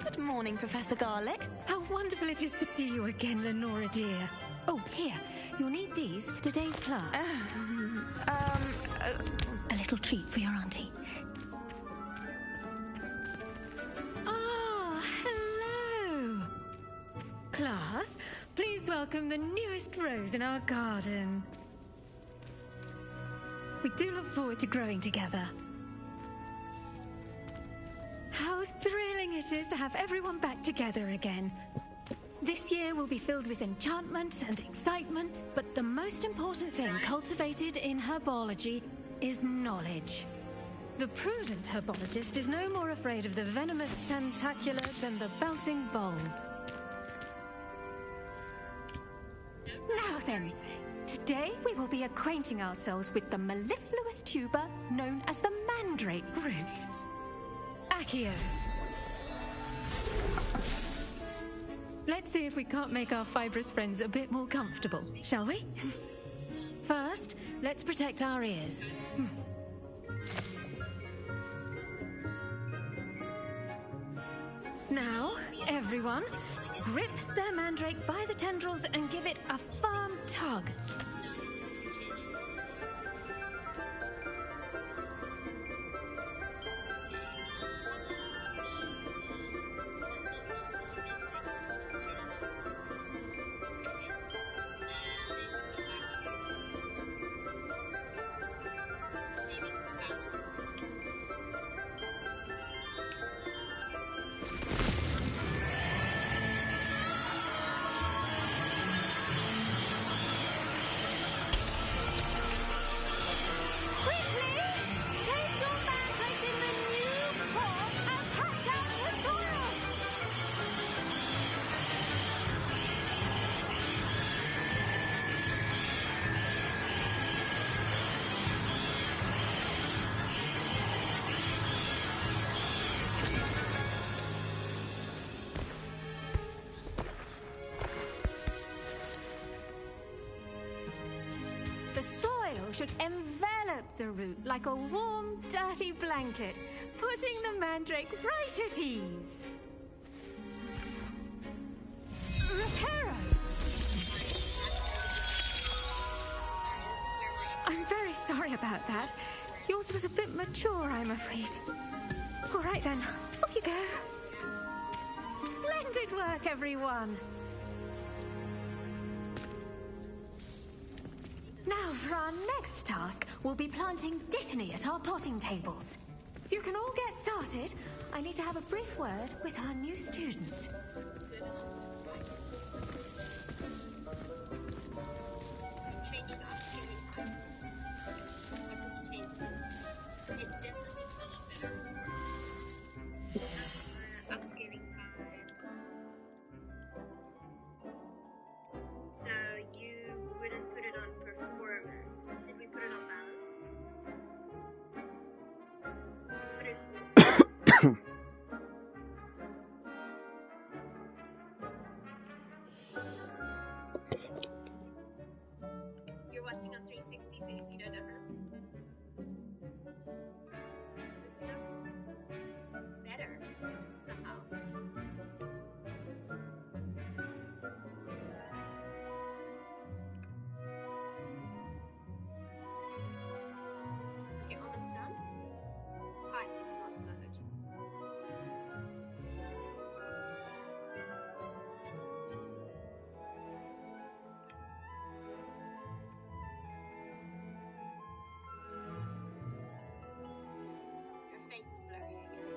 Good morning, Professor Garlick. How wonderful it is to see you again, Lenora dear. Oh, here. You'll need these for today's class. A little treat for your auntie. Ah, hello. Class, please welcome the newest rose in our garden. We do look forward to growing together. How thrilling it is to have everyone back together again. This year will be filled with enchantment and excitement, but the most important thing cultivated in herbology is knowledge. The prudent herbologist is no more afraid of the venomous tentacula than the bouncing bulb. Now then, today we will be acquainting ourselves with the mellifluous tuber known as the mandrake root. Accio. Let's see if we can't make our fibrous friends a bit more comfortable, shall we? First, let's protect our ears. Now, everyone, grip their mandrake by the tendrils and give it a firm tug. Should envelop the root like a warm, dirty blanket, putting the mandrake right at ease. Reparo! I'm very sorry about that. Yours was a bit mature, I'm afraid. All right then, off you go. Splendid work, everyone. Now, for our next task, we'll be planting Dittany at our potting tables. You can all get started. I need to have a brief word with our new student. Change the upscaling time. What did you change to? It's definitely a lot better. Upscaling time. So you wouldn't put it on performance. Should we put it on balance? Put it. You're watching on 360, so you see no difference. This looks better somehow. Okay, almost done. Type, not mode. Your face is blurry again.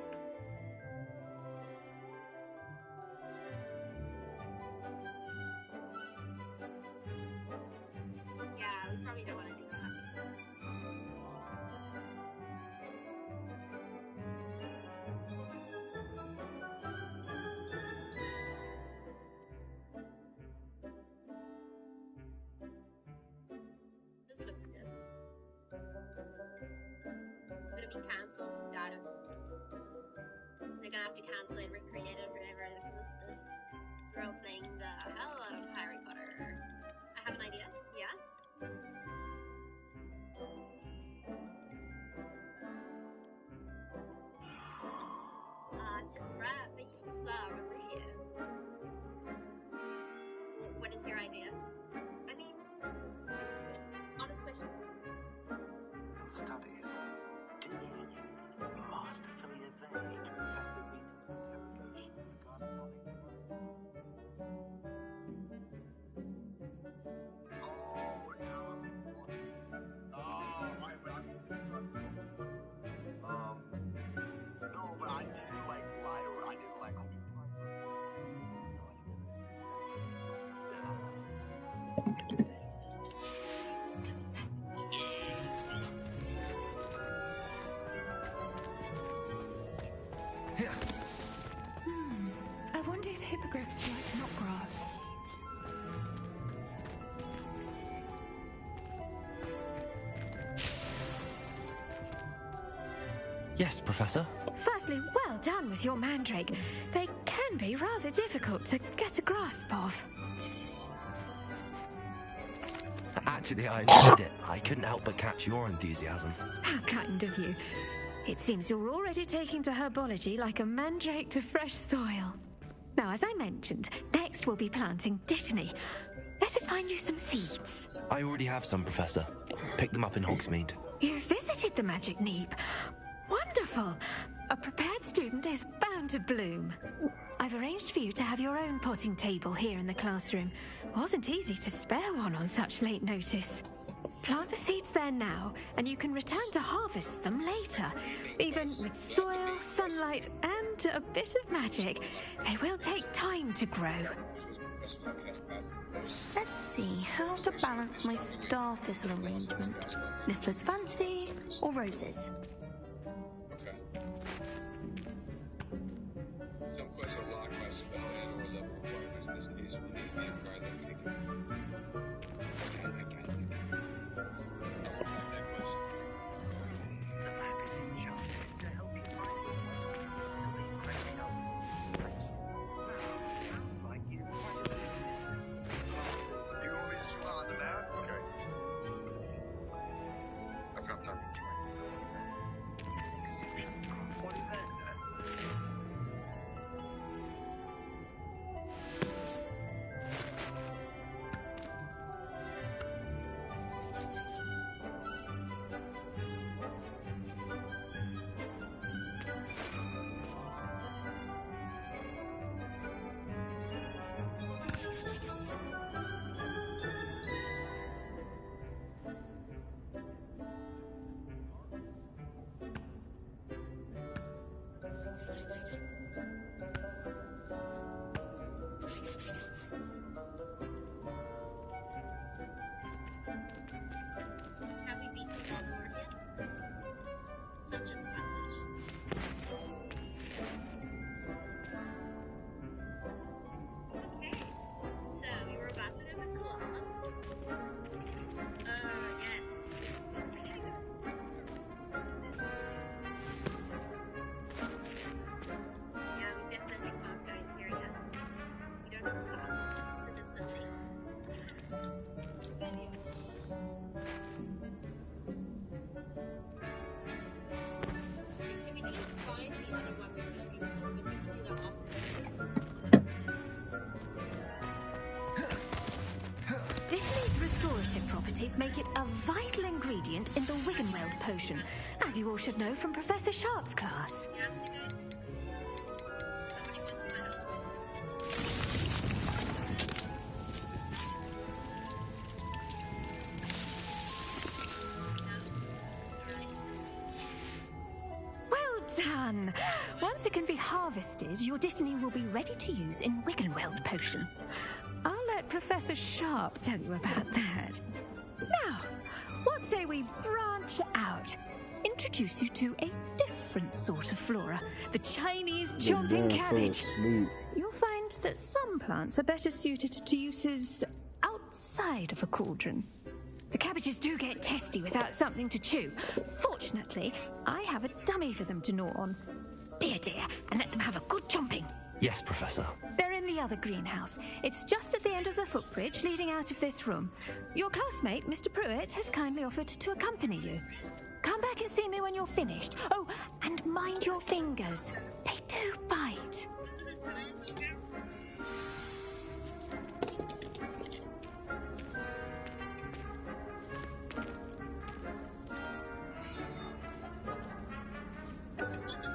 have to cancel and recreate it wherever it existed. So we're all playing the hell out of Harry Potter. I have an idea, yeah? Just Brad, thank you for the sub, appreciate it. What is your idea? I mean, this is good. Honest question. Studies. Disney masterfully evade Professor Beetle's interrogation regarding how they no, but I didn't like lie to her. I didn't like I wonder if hippogriffs like not grass. Yes, Professor? Firstly, well done with your mandrake. They can be rather difficult to get a grasp of. Actually, I enjoyed it. I couldn't help but catch your enthusiasm. How kind of you. It seems you're already taking to herbology like a mandrake to fresh soil. Now, as I mentioned, next we'll be planting dittany. Let us find you some seeds. I already have some, Professor. Picked them up in Hogsmeade. You visited the Magic Neep. Wonderful! A prepared student is bound to bloom. I've arranged for you to have your own potting table here in the classroom. Wasn't easy to spare one on such late notice. Plant the seeds there now, and you can return to harvest them later. Even with soil, sunlight, and a bit of magic, they will take time to grow. Let's see how to balance my star thistle arrangement. Niffler's fancy or roses? Some quests are locked by spell and or level requirements. In this case, we need to be required that we can. I will find that quest. the map is in charge to help you find it. This will be incredibly helpful. Sounds like you quite a bit. You want me to start the map? Okay. I've got time to join. What is that? Have we beaten Voldemort yet? Dungeon passage. Okay. So we were about to go to class. Yes. Yeah, we definitely can't go in here yet. We don't know how. But it's okay. Okay, so we didn't find the other one we were looking for, but we can do that offset. Dittany's restorative properties make it a vital ingredient in the Wiggenweld potion, as you all should know from Professor Sharp's class. You have to go to school. Somebody wants to find out. Well done! Once it can be harvested, your dittany will be ready to use in Wiggenweld potion. I'll let Professor Sharp tell you about that. Now, what say we branch out? Introduce you to a different sort of flora, the Chinese jumping cabbage. You'll find that some plants are better suited to uses outside of a cauldron. The cabbages do get testy without something to chew. Fortunately, I have a dummy for them to gnaw on. here, dear, and let them have a good chomping. Yes, Professor. They're in the other greenhouse. It's just at the end of the footbridge leading out of this room. Your classmate, Mr. Pruitt, has kindly offered to accompany you. Come back and see me when you're finished. Oh, and mind your fingers. They do bite.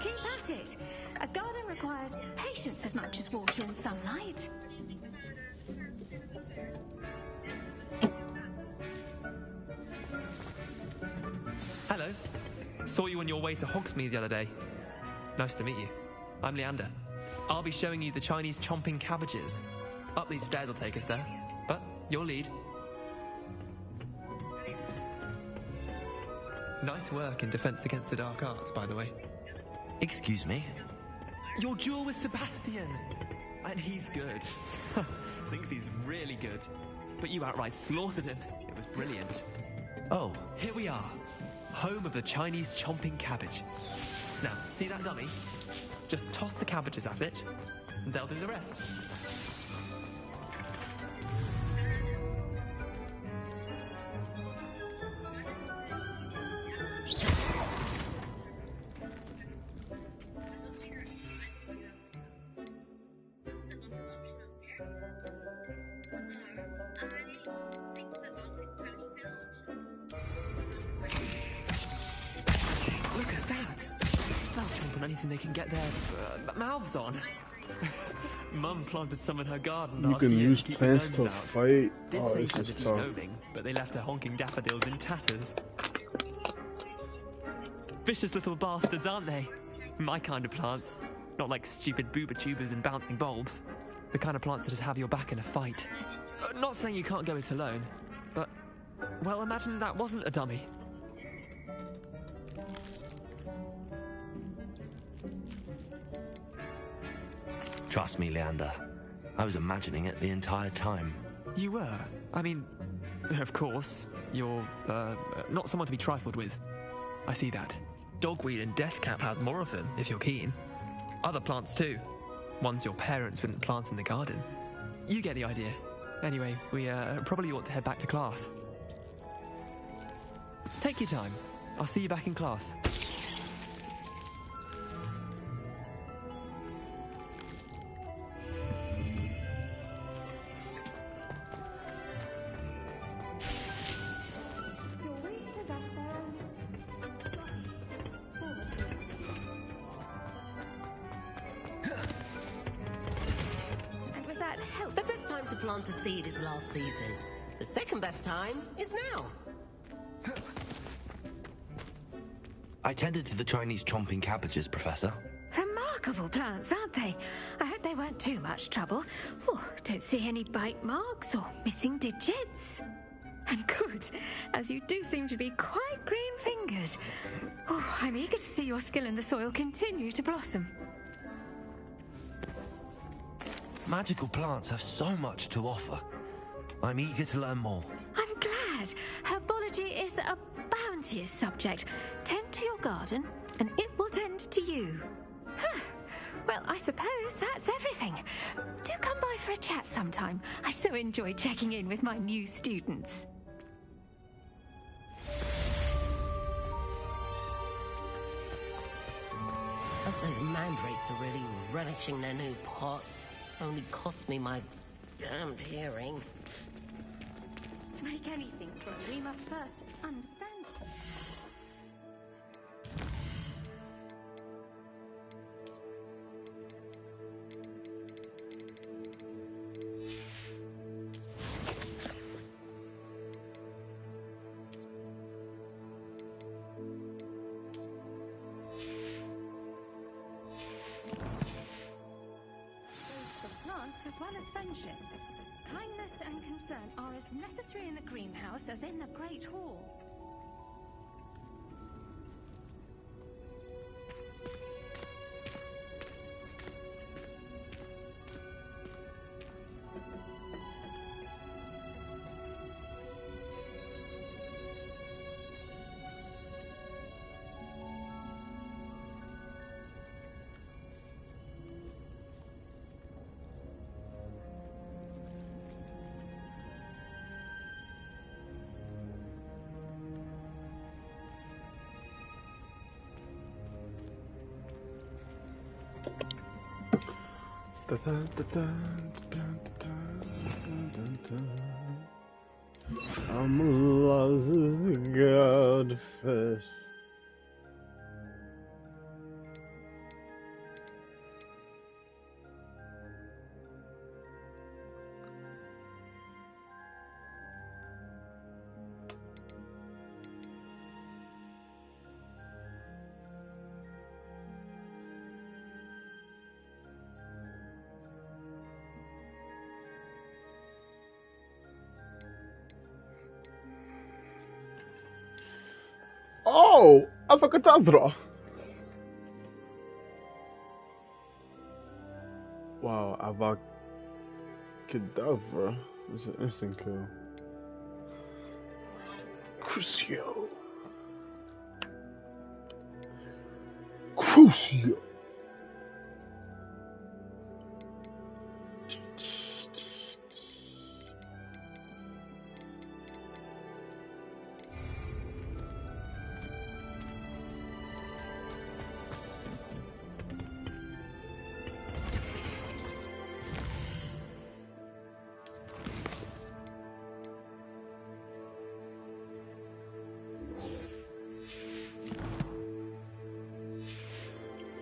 Keep at it. A garden requires patience as much as water and sunlight. Hello. Saw you on your way to Hogsmeade the other day. Nice to meet you. I'm Leander. I'll be showing you the Chinese chomping cabbages. Up these stairs will take us there. But your lead. Nice work in Defense Against the Dark Arts, by the way. Excuse me? Your duel with Sebastian! And he's good. Thinks he's really good. But you outright slaughtered him. It was brilliant. Oh. Here we are. Home of the Chinese chomping cabbage. Now, see that dummy? Just toss the cabbages at it, and they'll do the rest. Look at that! They'll chomp on anything they can get their mouths on. Mum planted some in her garden You last can year use to keep the plants gnomes to out. fight. Did Oh, say this for is the tough. denoming, but they left her honking daffodils in tatters. Vicious little bastards, aren't they? My kind of plants. Not like stupid booba tubers and bouncing bulbs. The kind of plants that'd have your back in a fight. Not saying you can't go it alone, but, well, imagine that wasn't a dummy. Trust me, Leander. I was imagining it the entire time. You were? I mean, of course, you're, not someone to be trifled with. I see that. Dogweed and deathcap has more of them, if you're keen. Other plants too. Ones your parents wouldn't plant in the garden. You get the idea. Anyway, we, probably ought to head back to class. Take your time. I'll see you back in class. The best time to plant a seed is last season. The second best time is now. I tended to the Chinese chomping cabbages, Professor. Remarkable plants, aren't they? I hope they weren't too much trouble. Oh, don't see any bite marks or missing digits. And good, as you do seem to be quite green-fingered. Oh, I'm eager to see your skill in the soil continue to blossom. Magical plants have so much to offer. I'm eager to learn more. I'm glad. Herbology is a bounteous subject. Tend to your garden, and it will tend to you. Huh. Well, I suppose that's everything. Do come by for a chat sometime. I so enjoy checking in with my new students. Hope those mandrakes are really relishing their new pots. Only cost me my damned hearing. To make anything grow, we must first understand it. As well as friendships. Kindness and concern are as necessary in the greenhouse as in the Great Hall. I'm lost as a godfish. Oh, Avocadabra! Wow, Avocadabra is an instant kill. Crucio. Crucio.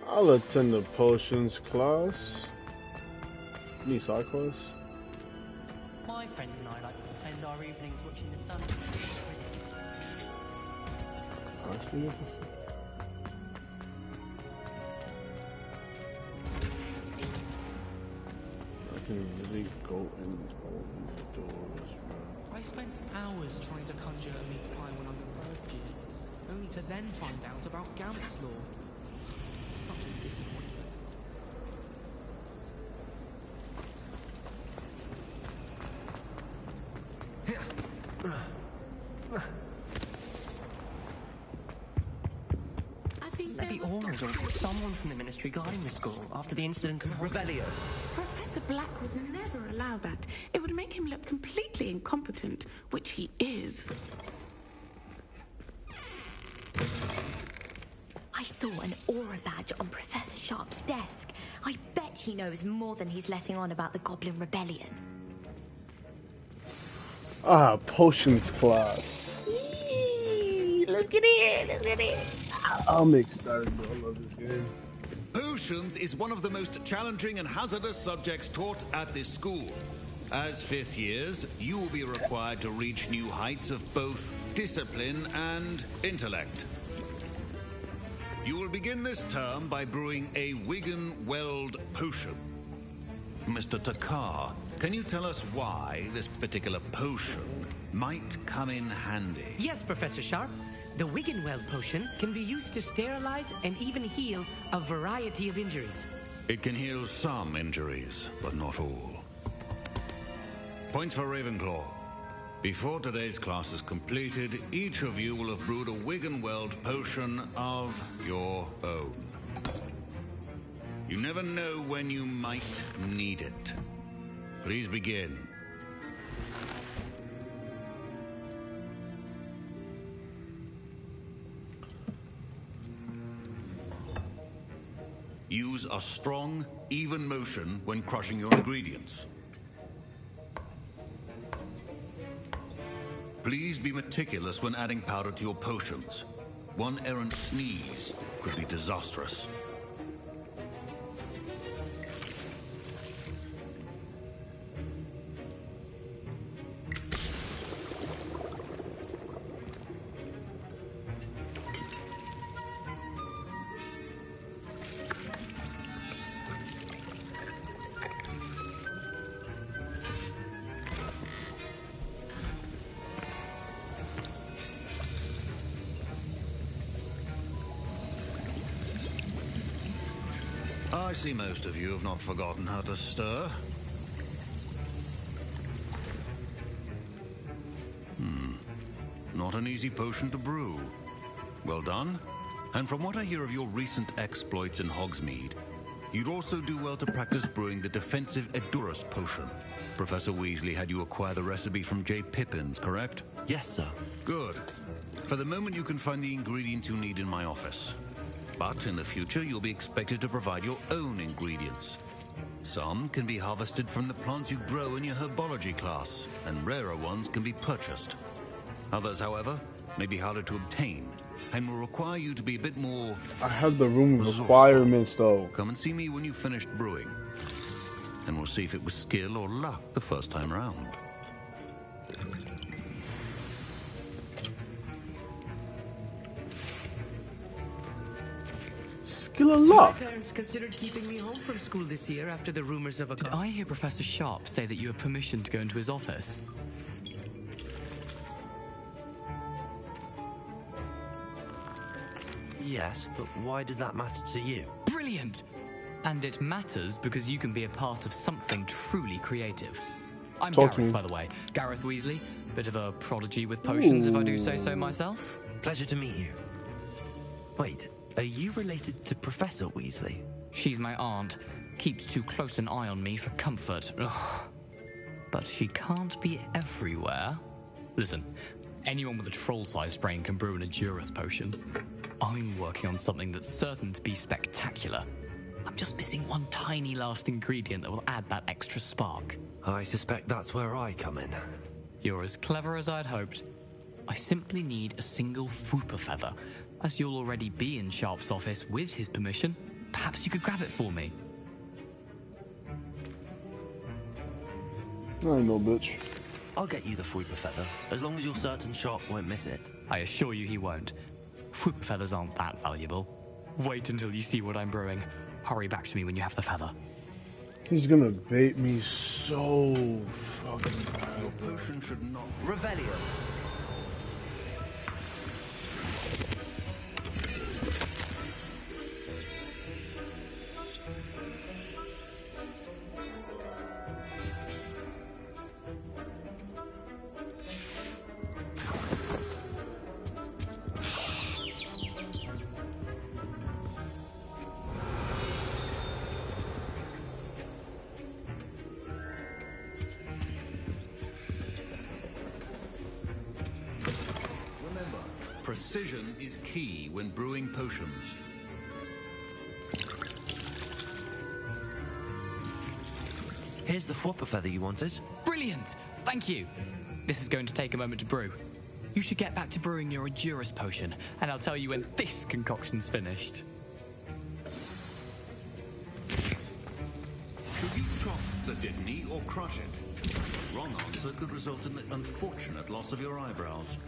I'll attend the potions class. Me side class. My friends and I like to spend our evenings watching the sun. Actually, I can really go in all these doors, bro. I spent hours trying to conjure a meat pie when I was a virgin, only to then find out about Gaunt's law. Such a disappointment. Maybe Aura's or someone from the Ministry guarding the school after the incident in Rebellion. Professor Black would never allow that. It would make him look completely incompetent, which he is. I saw an aura badge on Professor Sharp's desk. I bet he knows more than he's letting on about the Goblin Rebellion. Ah, potions class. Look at it, look at it. I'm excited, bro. I love this game. Potions is one of the most challenging and hazardous subjects taught at this school. As fifth years, you will be required to reach new heights of both discipline and intellect. You will begin this term by brewing a Wigan-Weld potion. Mr. Takar, can you tell us why this particular potion might come in handy? Yes, Professor Sharp. The Wiggenweld potion can be used to sterilize and even heal a variety of injuries. It can heal some injuries, but not all. Points for Ravenclaw. Before today's class is completed, each of you will have brewed a Wiggenweld potion of your own. You never know when you might need it. Please begin. Use a strong, even motion when crushing your ingredients. Please be meticulous when adding powder to your potions. One errant sneeze could be disastrous. I see most of you have not forgotten how to stir. Not an easy potion to brew. Well done. And from what I hear of your recent exploits in Hogsmeade, you'd also do well to practice brewing the defensive Edurus potion. Professor Weasley had you acquire the recipe from J. Pippins, correct? Yes, sir. Good. For the moment, you can find the ingredients you need in my office. But in the future, you'll be expected to provide your own ingredients. Some can be harvested from the plants you grow in your herbology class, and rarer ones can be purchased. Others, however, may be harder to obtain, and will require you to be a bit more... I have the room of requirements, though. Come and see me when you've finished brewing, and we'll see if it was skill or luck the first time round. Skill or luck? My parents considered keeping me home from school this year after the rumors of a... Did I hear Professor Sharp say that you have permission to go into his office? Yes, but why does that matter to you? Brilliant! And it matters because you can be a part of something truly creative. I'm Gareth, by the way. Gareth Weasley. Bit of a prodigy with potions, if I do say so myself. Pleasure to meet you. Wait, are you related to Professor Weasley? She's my aunt. Keeps too close an eye on me for comfort. Ugh. But she can't be everywhere. Listen, anyone with a troll-sized brain can brew an Endurus potion. I'm working on something that's certain to be spectacular. I'm just missing one tiny last ingredient that will add that extra spark. I suspect that's where I come in. You're as clever as I'd hoped. I simply need a single Fwooper feather. As you'll already be in Sharp's office with his permission, perhaps you could grab it for me. I know, bitch. I'll get you the Fwooper feather, as long as you're certain Sharp won't miss it. I assure you he won't. Fwooper feathers aren't that valuable. Wait until you see what I'm brewing. Hurry back to me when you have the feather. He's gonna bait me so fucking bad. Your potion should not... Revelio. Precision is key when brewing potions. Here's the Fwooper feather you wanted. Brilliant! Thank you! This is going to take a moment to brew. You should get back to brewing your Endurus potion, and I'll tell you when this concoction's finished. Should you chop the Didney or crush it? The wrong answer could result in the unfortunate loss of your eyebrows.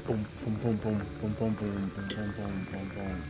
Boom, boom, boom, boom, boom, boom, boom, boom, boom, boom, boom, boom.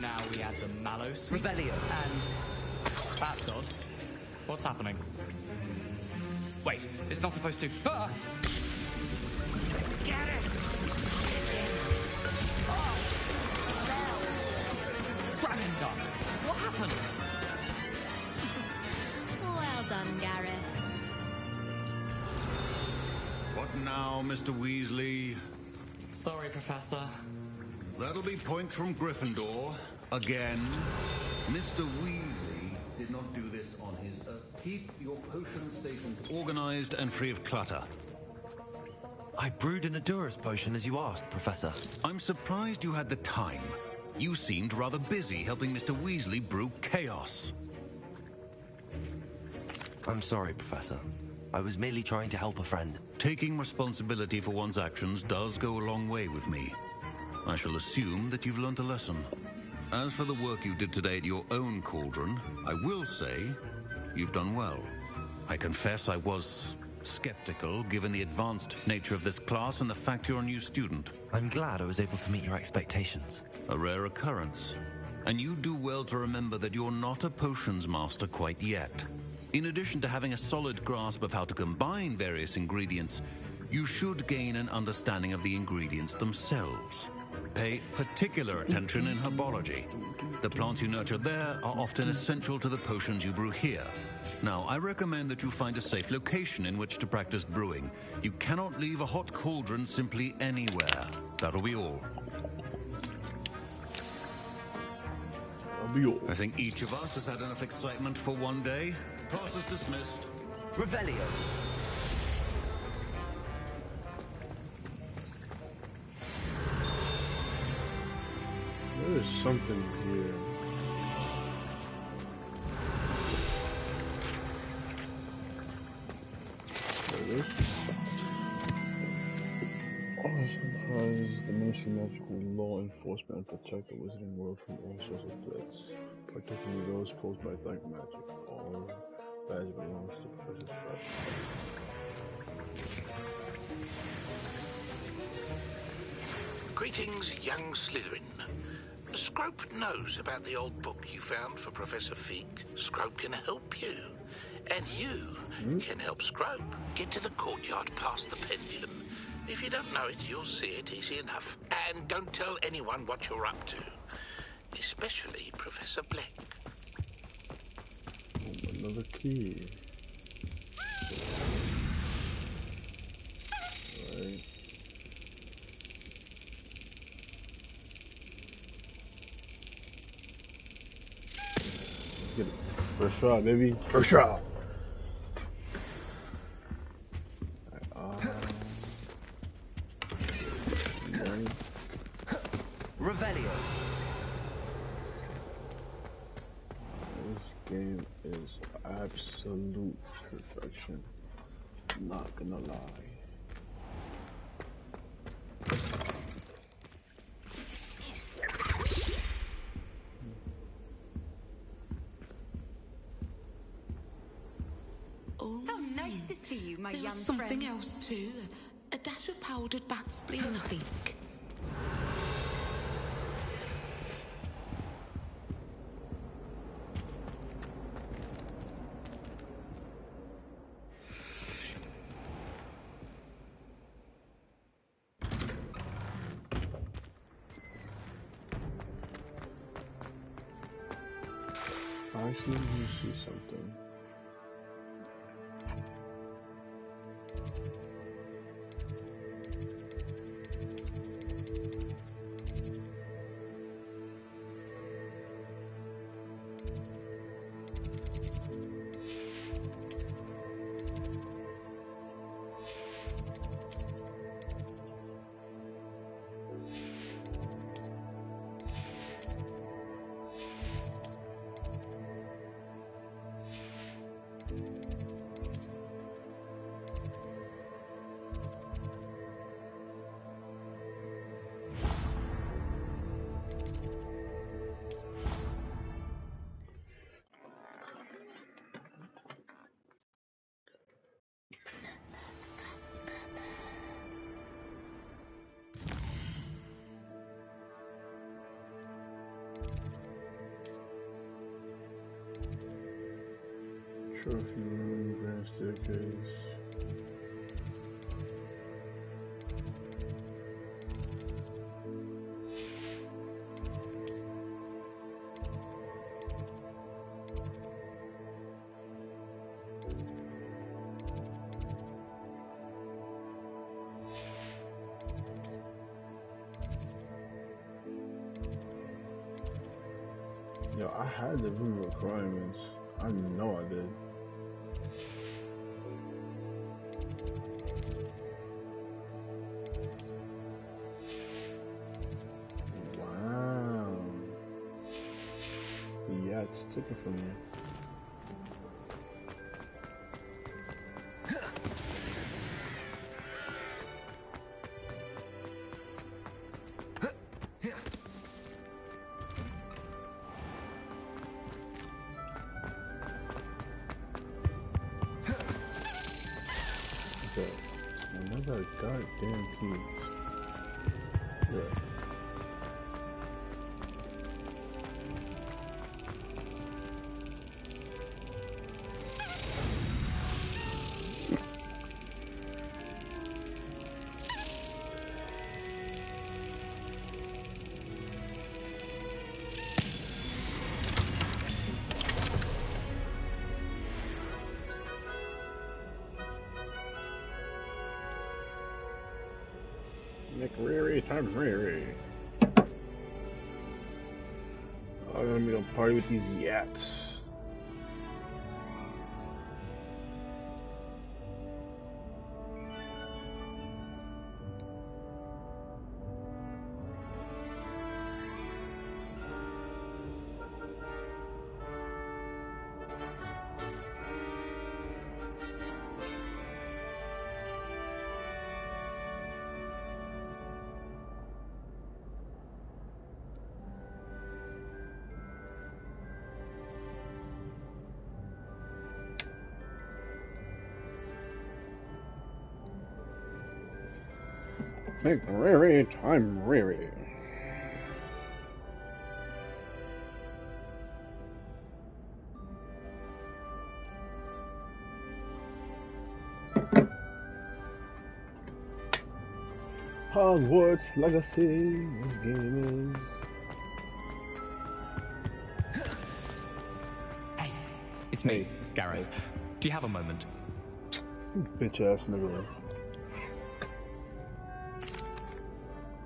Now we add the mallow sweet. Revelio. And... that's odd. What's happening? Wait, it's not supposed to... Ah! Get it! Dragonstar! What happened? now, Mr. Weasley. Sorry, Professor. That'll be points from Gryffindor. Again. Mr. Weasley did not do this on his own. Keep your potion stations organized and free of clutter. I brewed an Adurus potion as you asked, Professor. I'm surprised you had the time. You seemed rather busy helping Mr. Weasley brew chaos. I'm sorry, Professor. I was merely trying to help a friend. Taking responsibility for one's actions does go a long way with me. I shall assume that you've learnt a lesson. As for the work you did today at your own cauldron, I will say you've done well. I confess I was skeptical given the advanced nature of this class and the fact you're a new student. I'm glad I was able to meet your expectations. A rare occurrence. And you do well to remember that you're not a potions master quite yet. In addition to having a solid grasp of how to combine various ingredients, you should gain an understanding of the ingredients themselves. Pay particular attention in herbology. The plants you nurture there are often essential to the potions you brew here. Now, I recommend that you find a safe location in which to practice brewing. You cannot leave a hot cauldron simply anywhere. That'll be all. I think each of us has had enough excitement for one day. Class is dismissed. Revelio. There is something here. There it is. Sometimes the Ministry of Magical Law Enforcement and protect the wizarding world from all sorts of threats, particularly those posed by dark magic. All badge belongs to Professor Fudge. Greetings, young Slytherin. Scrope knows about the old book you found for Professor Fig. Scrope can help you. And you can help Scrope get to the courtyard past the pendulum. If you don't know it, you'll see it easy enough. And don't tell anyone what you're up to. Especially Professor Black. Another key. Right. Get it. First shot, baby. First shot. Revelio. This game is absolute perfection. Not gonna lie. Oh, how nice to see you, my young friend. Something else too. A dash of powdered bat spleen, I think. Actually, let me see something. Trophy room, grand staircase. Yo, I had the room requirements. I know I did. Wow. Yeah, it's took it from me. Another goddamn key. Yeah. Time Riri. I'm gonna be a party with these yats. Make Riri time Riri. Hogwarts Legacy, this game is. Hey, it's me, Gareth. Do you have a moment? Bitch ass nigga.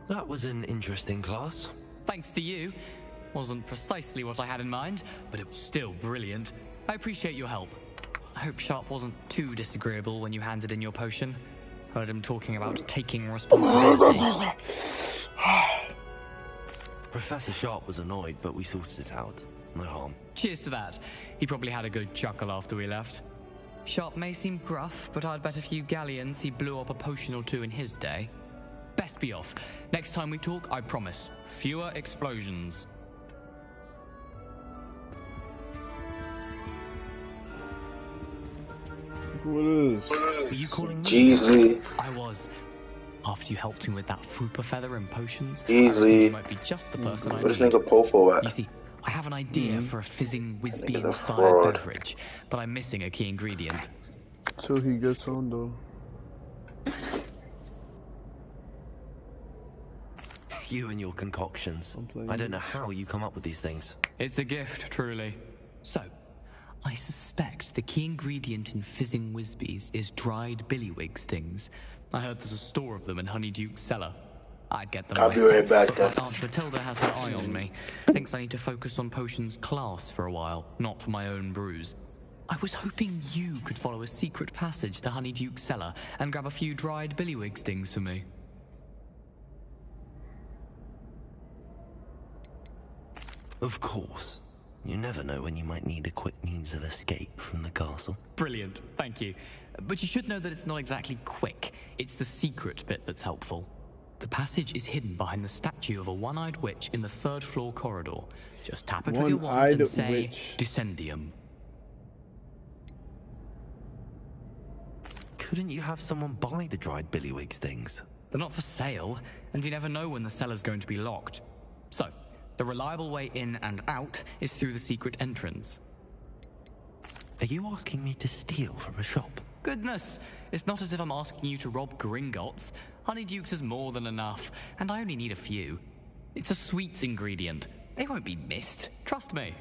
That was an interesting class. Thanks to you. Wasn't precisely what I had in mind, but it was still brilliant. I appreciate your help. I hope Sharp wasn't too disagreeable when you handed in your potion. Heard him talking about taking responsibility. Professor Sharp was annoyed, but we sorted it out. No harm. Cheers to that. He probably had a good chuckle after we left. Sharp may seem gruff, but I'd bet a few galleons he blew up a potion or two in his day. Best be off. Next time we talk, I promise, fewer explosions. What is? Are you calling me? Jeez, I was. After you helped me with that Fupa feather and potions, Jeez, you might be just the person I need. What this nigga pull for at? You see, I have an idea for a fizzing Whizbee-inspired beverage, but I'm missing a key ingredient. Till he gets on though. You and your concoctions. I don't know how you come up with these things. It's a gift, truly. So, I suspect the key ingredient in fizzing Whizbees is dried billywig stings. I heard there's a store of them in Honeyduke's cellar. I'd get them myself, be right back, but my Aunt Matilda has her eye on me. Thinks I need to focus on potions class for a while, not for my own brews. I was hoping you could follow a secret passage to Honeyduke's cellar and grab a few dried billywig stings for me. Of course. You never know when you might need a quick means of escape from the castle. Brilliant, thank you. But you should know that it's not exactly quick. It's the secret bit that's helpful. The passage is hidden behind the statue of a one-eyed witch in the third-floor corridor. Just tap it with your wand and say, Descendium. Couldn't you have someone buy the dried billywig stings? They're not for sale, and you never know when the cellar's going to be locked. So, the reliable way in and out is through the secret entrance. Are you asking me to steal from a shop? Goodness, it's not as if I'm asking you to rob Gringotts. Honeyduke's is more than enough, and I only need a few. It's a sweets ingredient. They won't be missed. Trust me.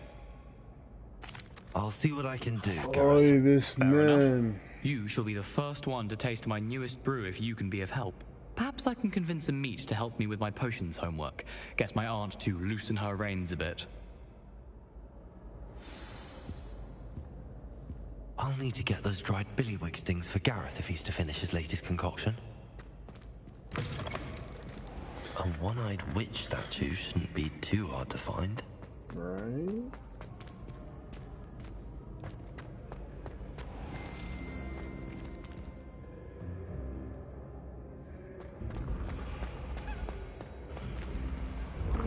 I'll see what I can do, Gareth. Oh, this Fair man. enough. You shall be the first one to taste my newest brew if you can be of help. Perhaps I can convince a meat to help me with my potions homework. Get my aunt to loosen her reins a bit. I'll need to get those dried billywigs things for Gareth if he's to finish his latest concoction. A one-eyed witch statue shouldn't be too hard to find. Right?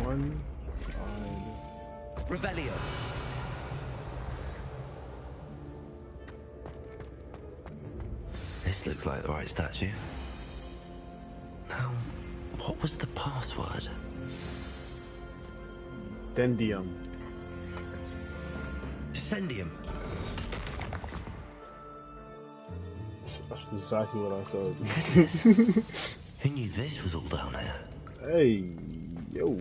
One-eyed... Revelio. This looks like the right statue. Now, what was the password? Dendium. Descendium. That's exactly what I said. Goodness. Who knew this was all down here? Hey, yo.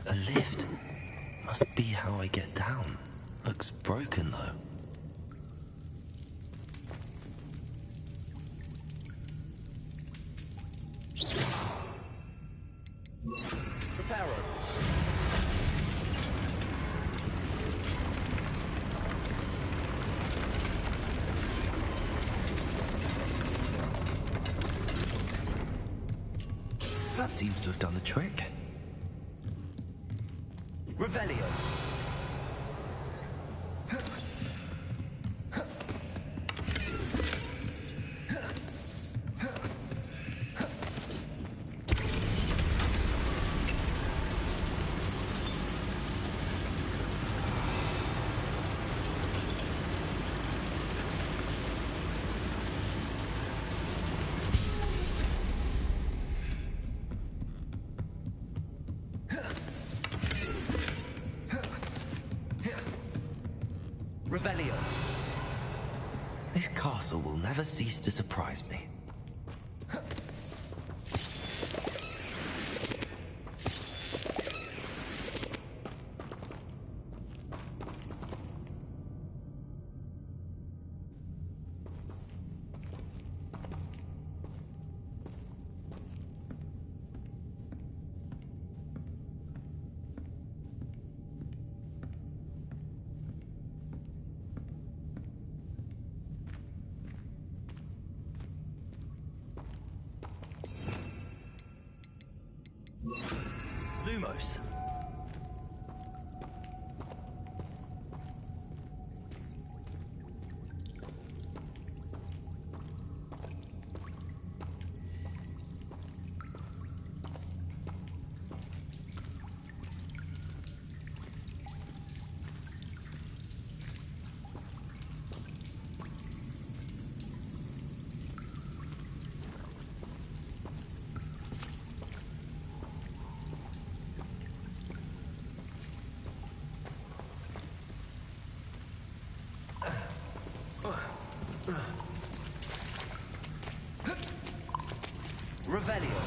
A lift. Must be how I get down. Looks broken though. Preparo. That seems to have done the trick. Revelio. Revelio. This castle will never cease to surprise me. Lumos. Revelio.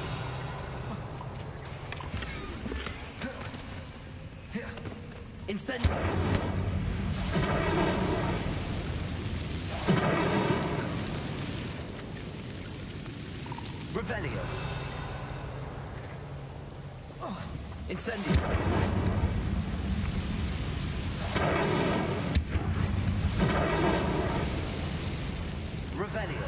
Incendio. Revelio. Incendio. Revelio.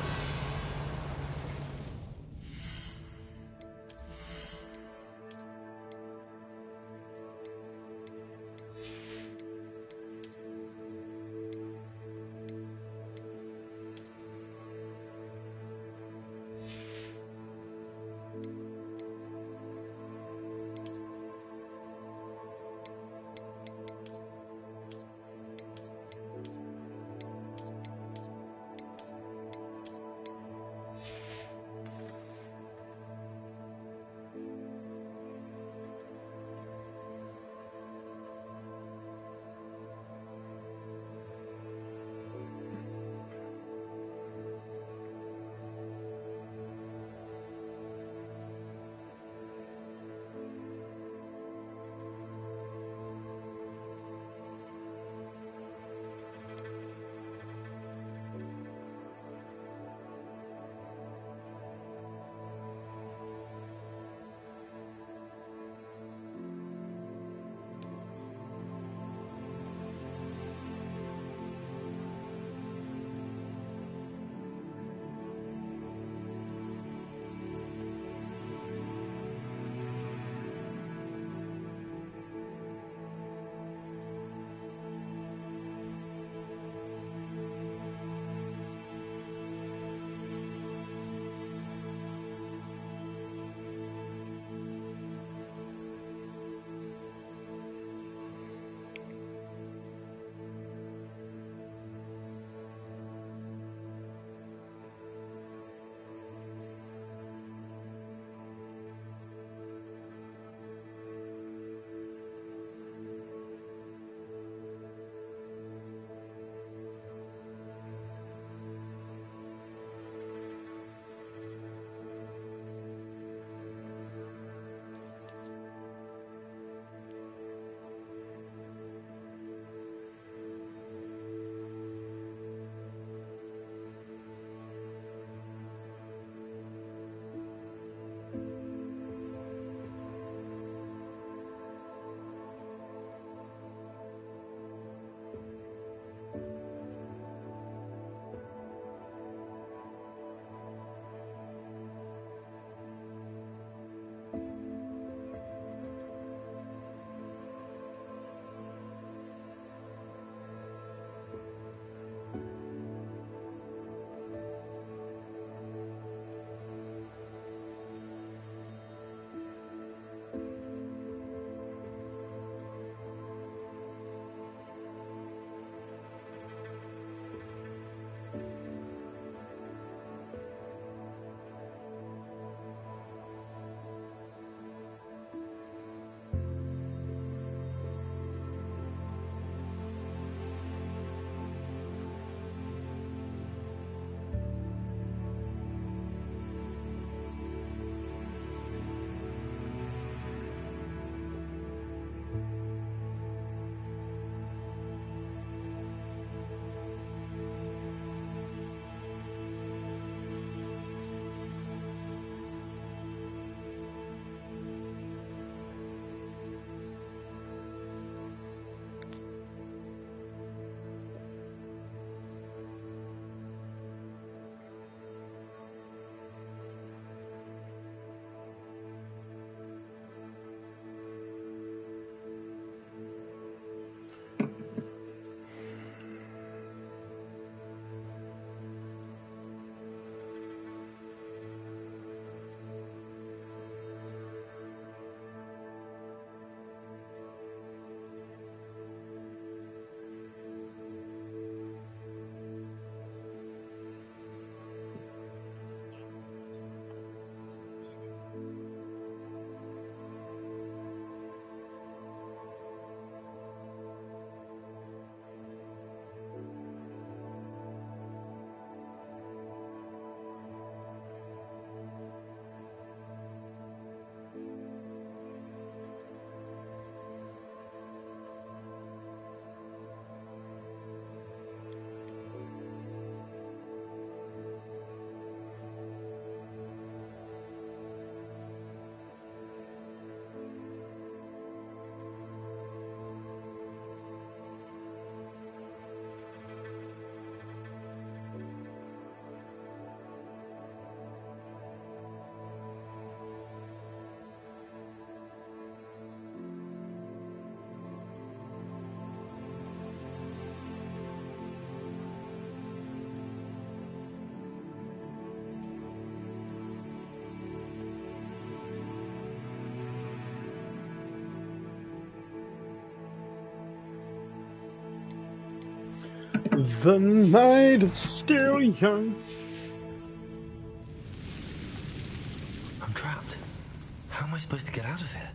The night is still young. I'm trapped. How am I supposed to get out of here?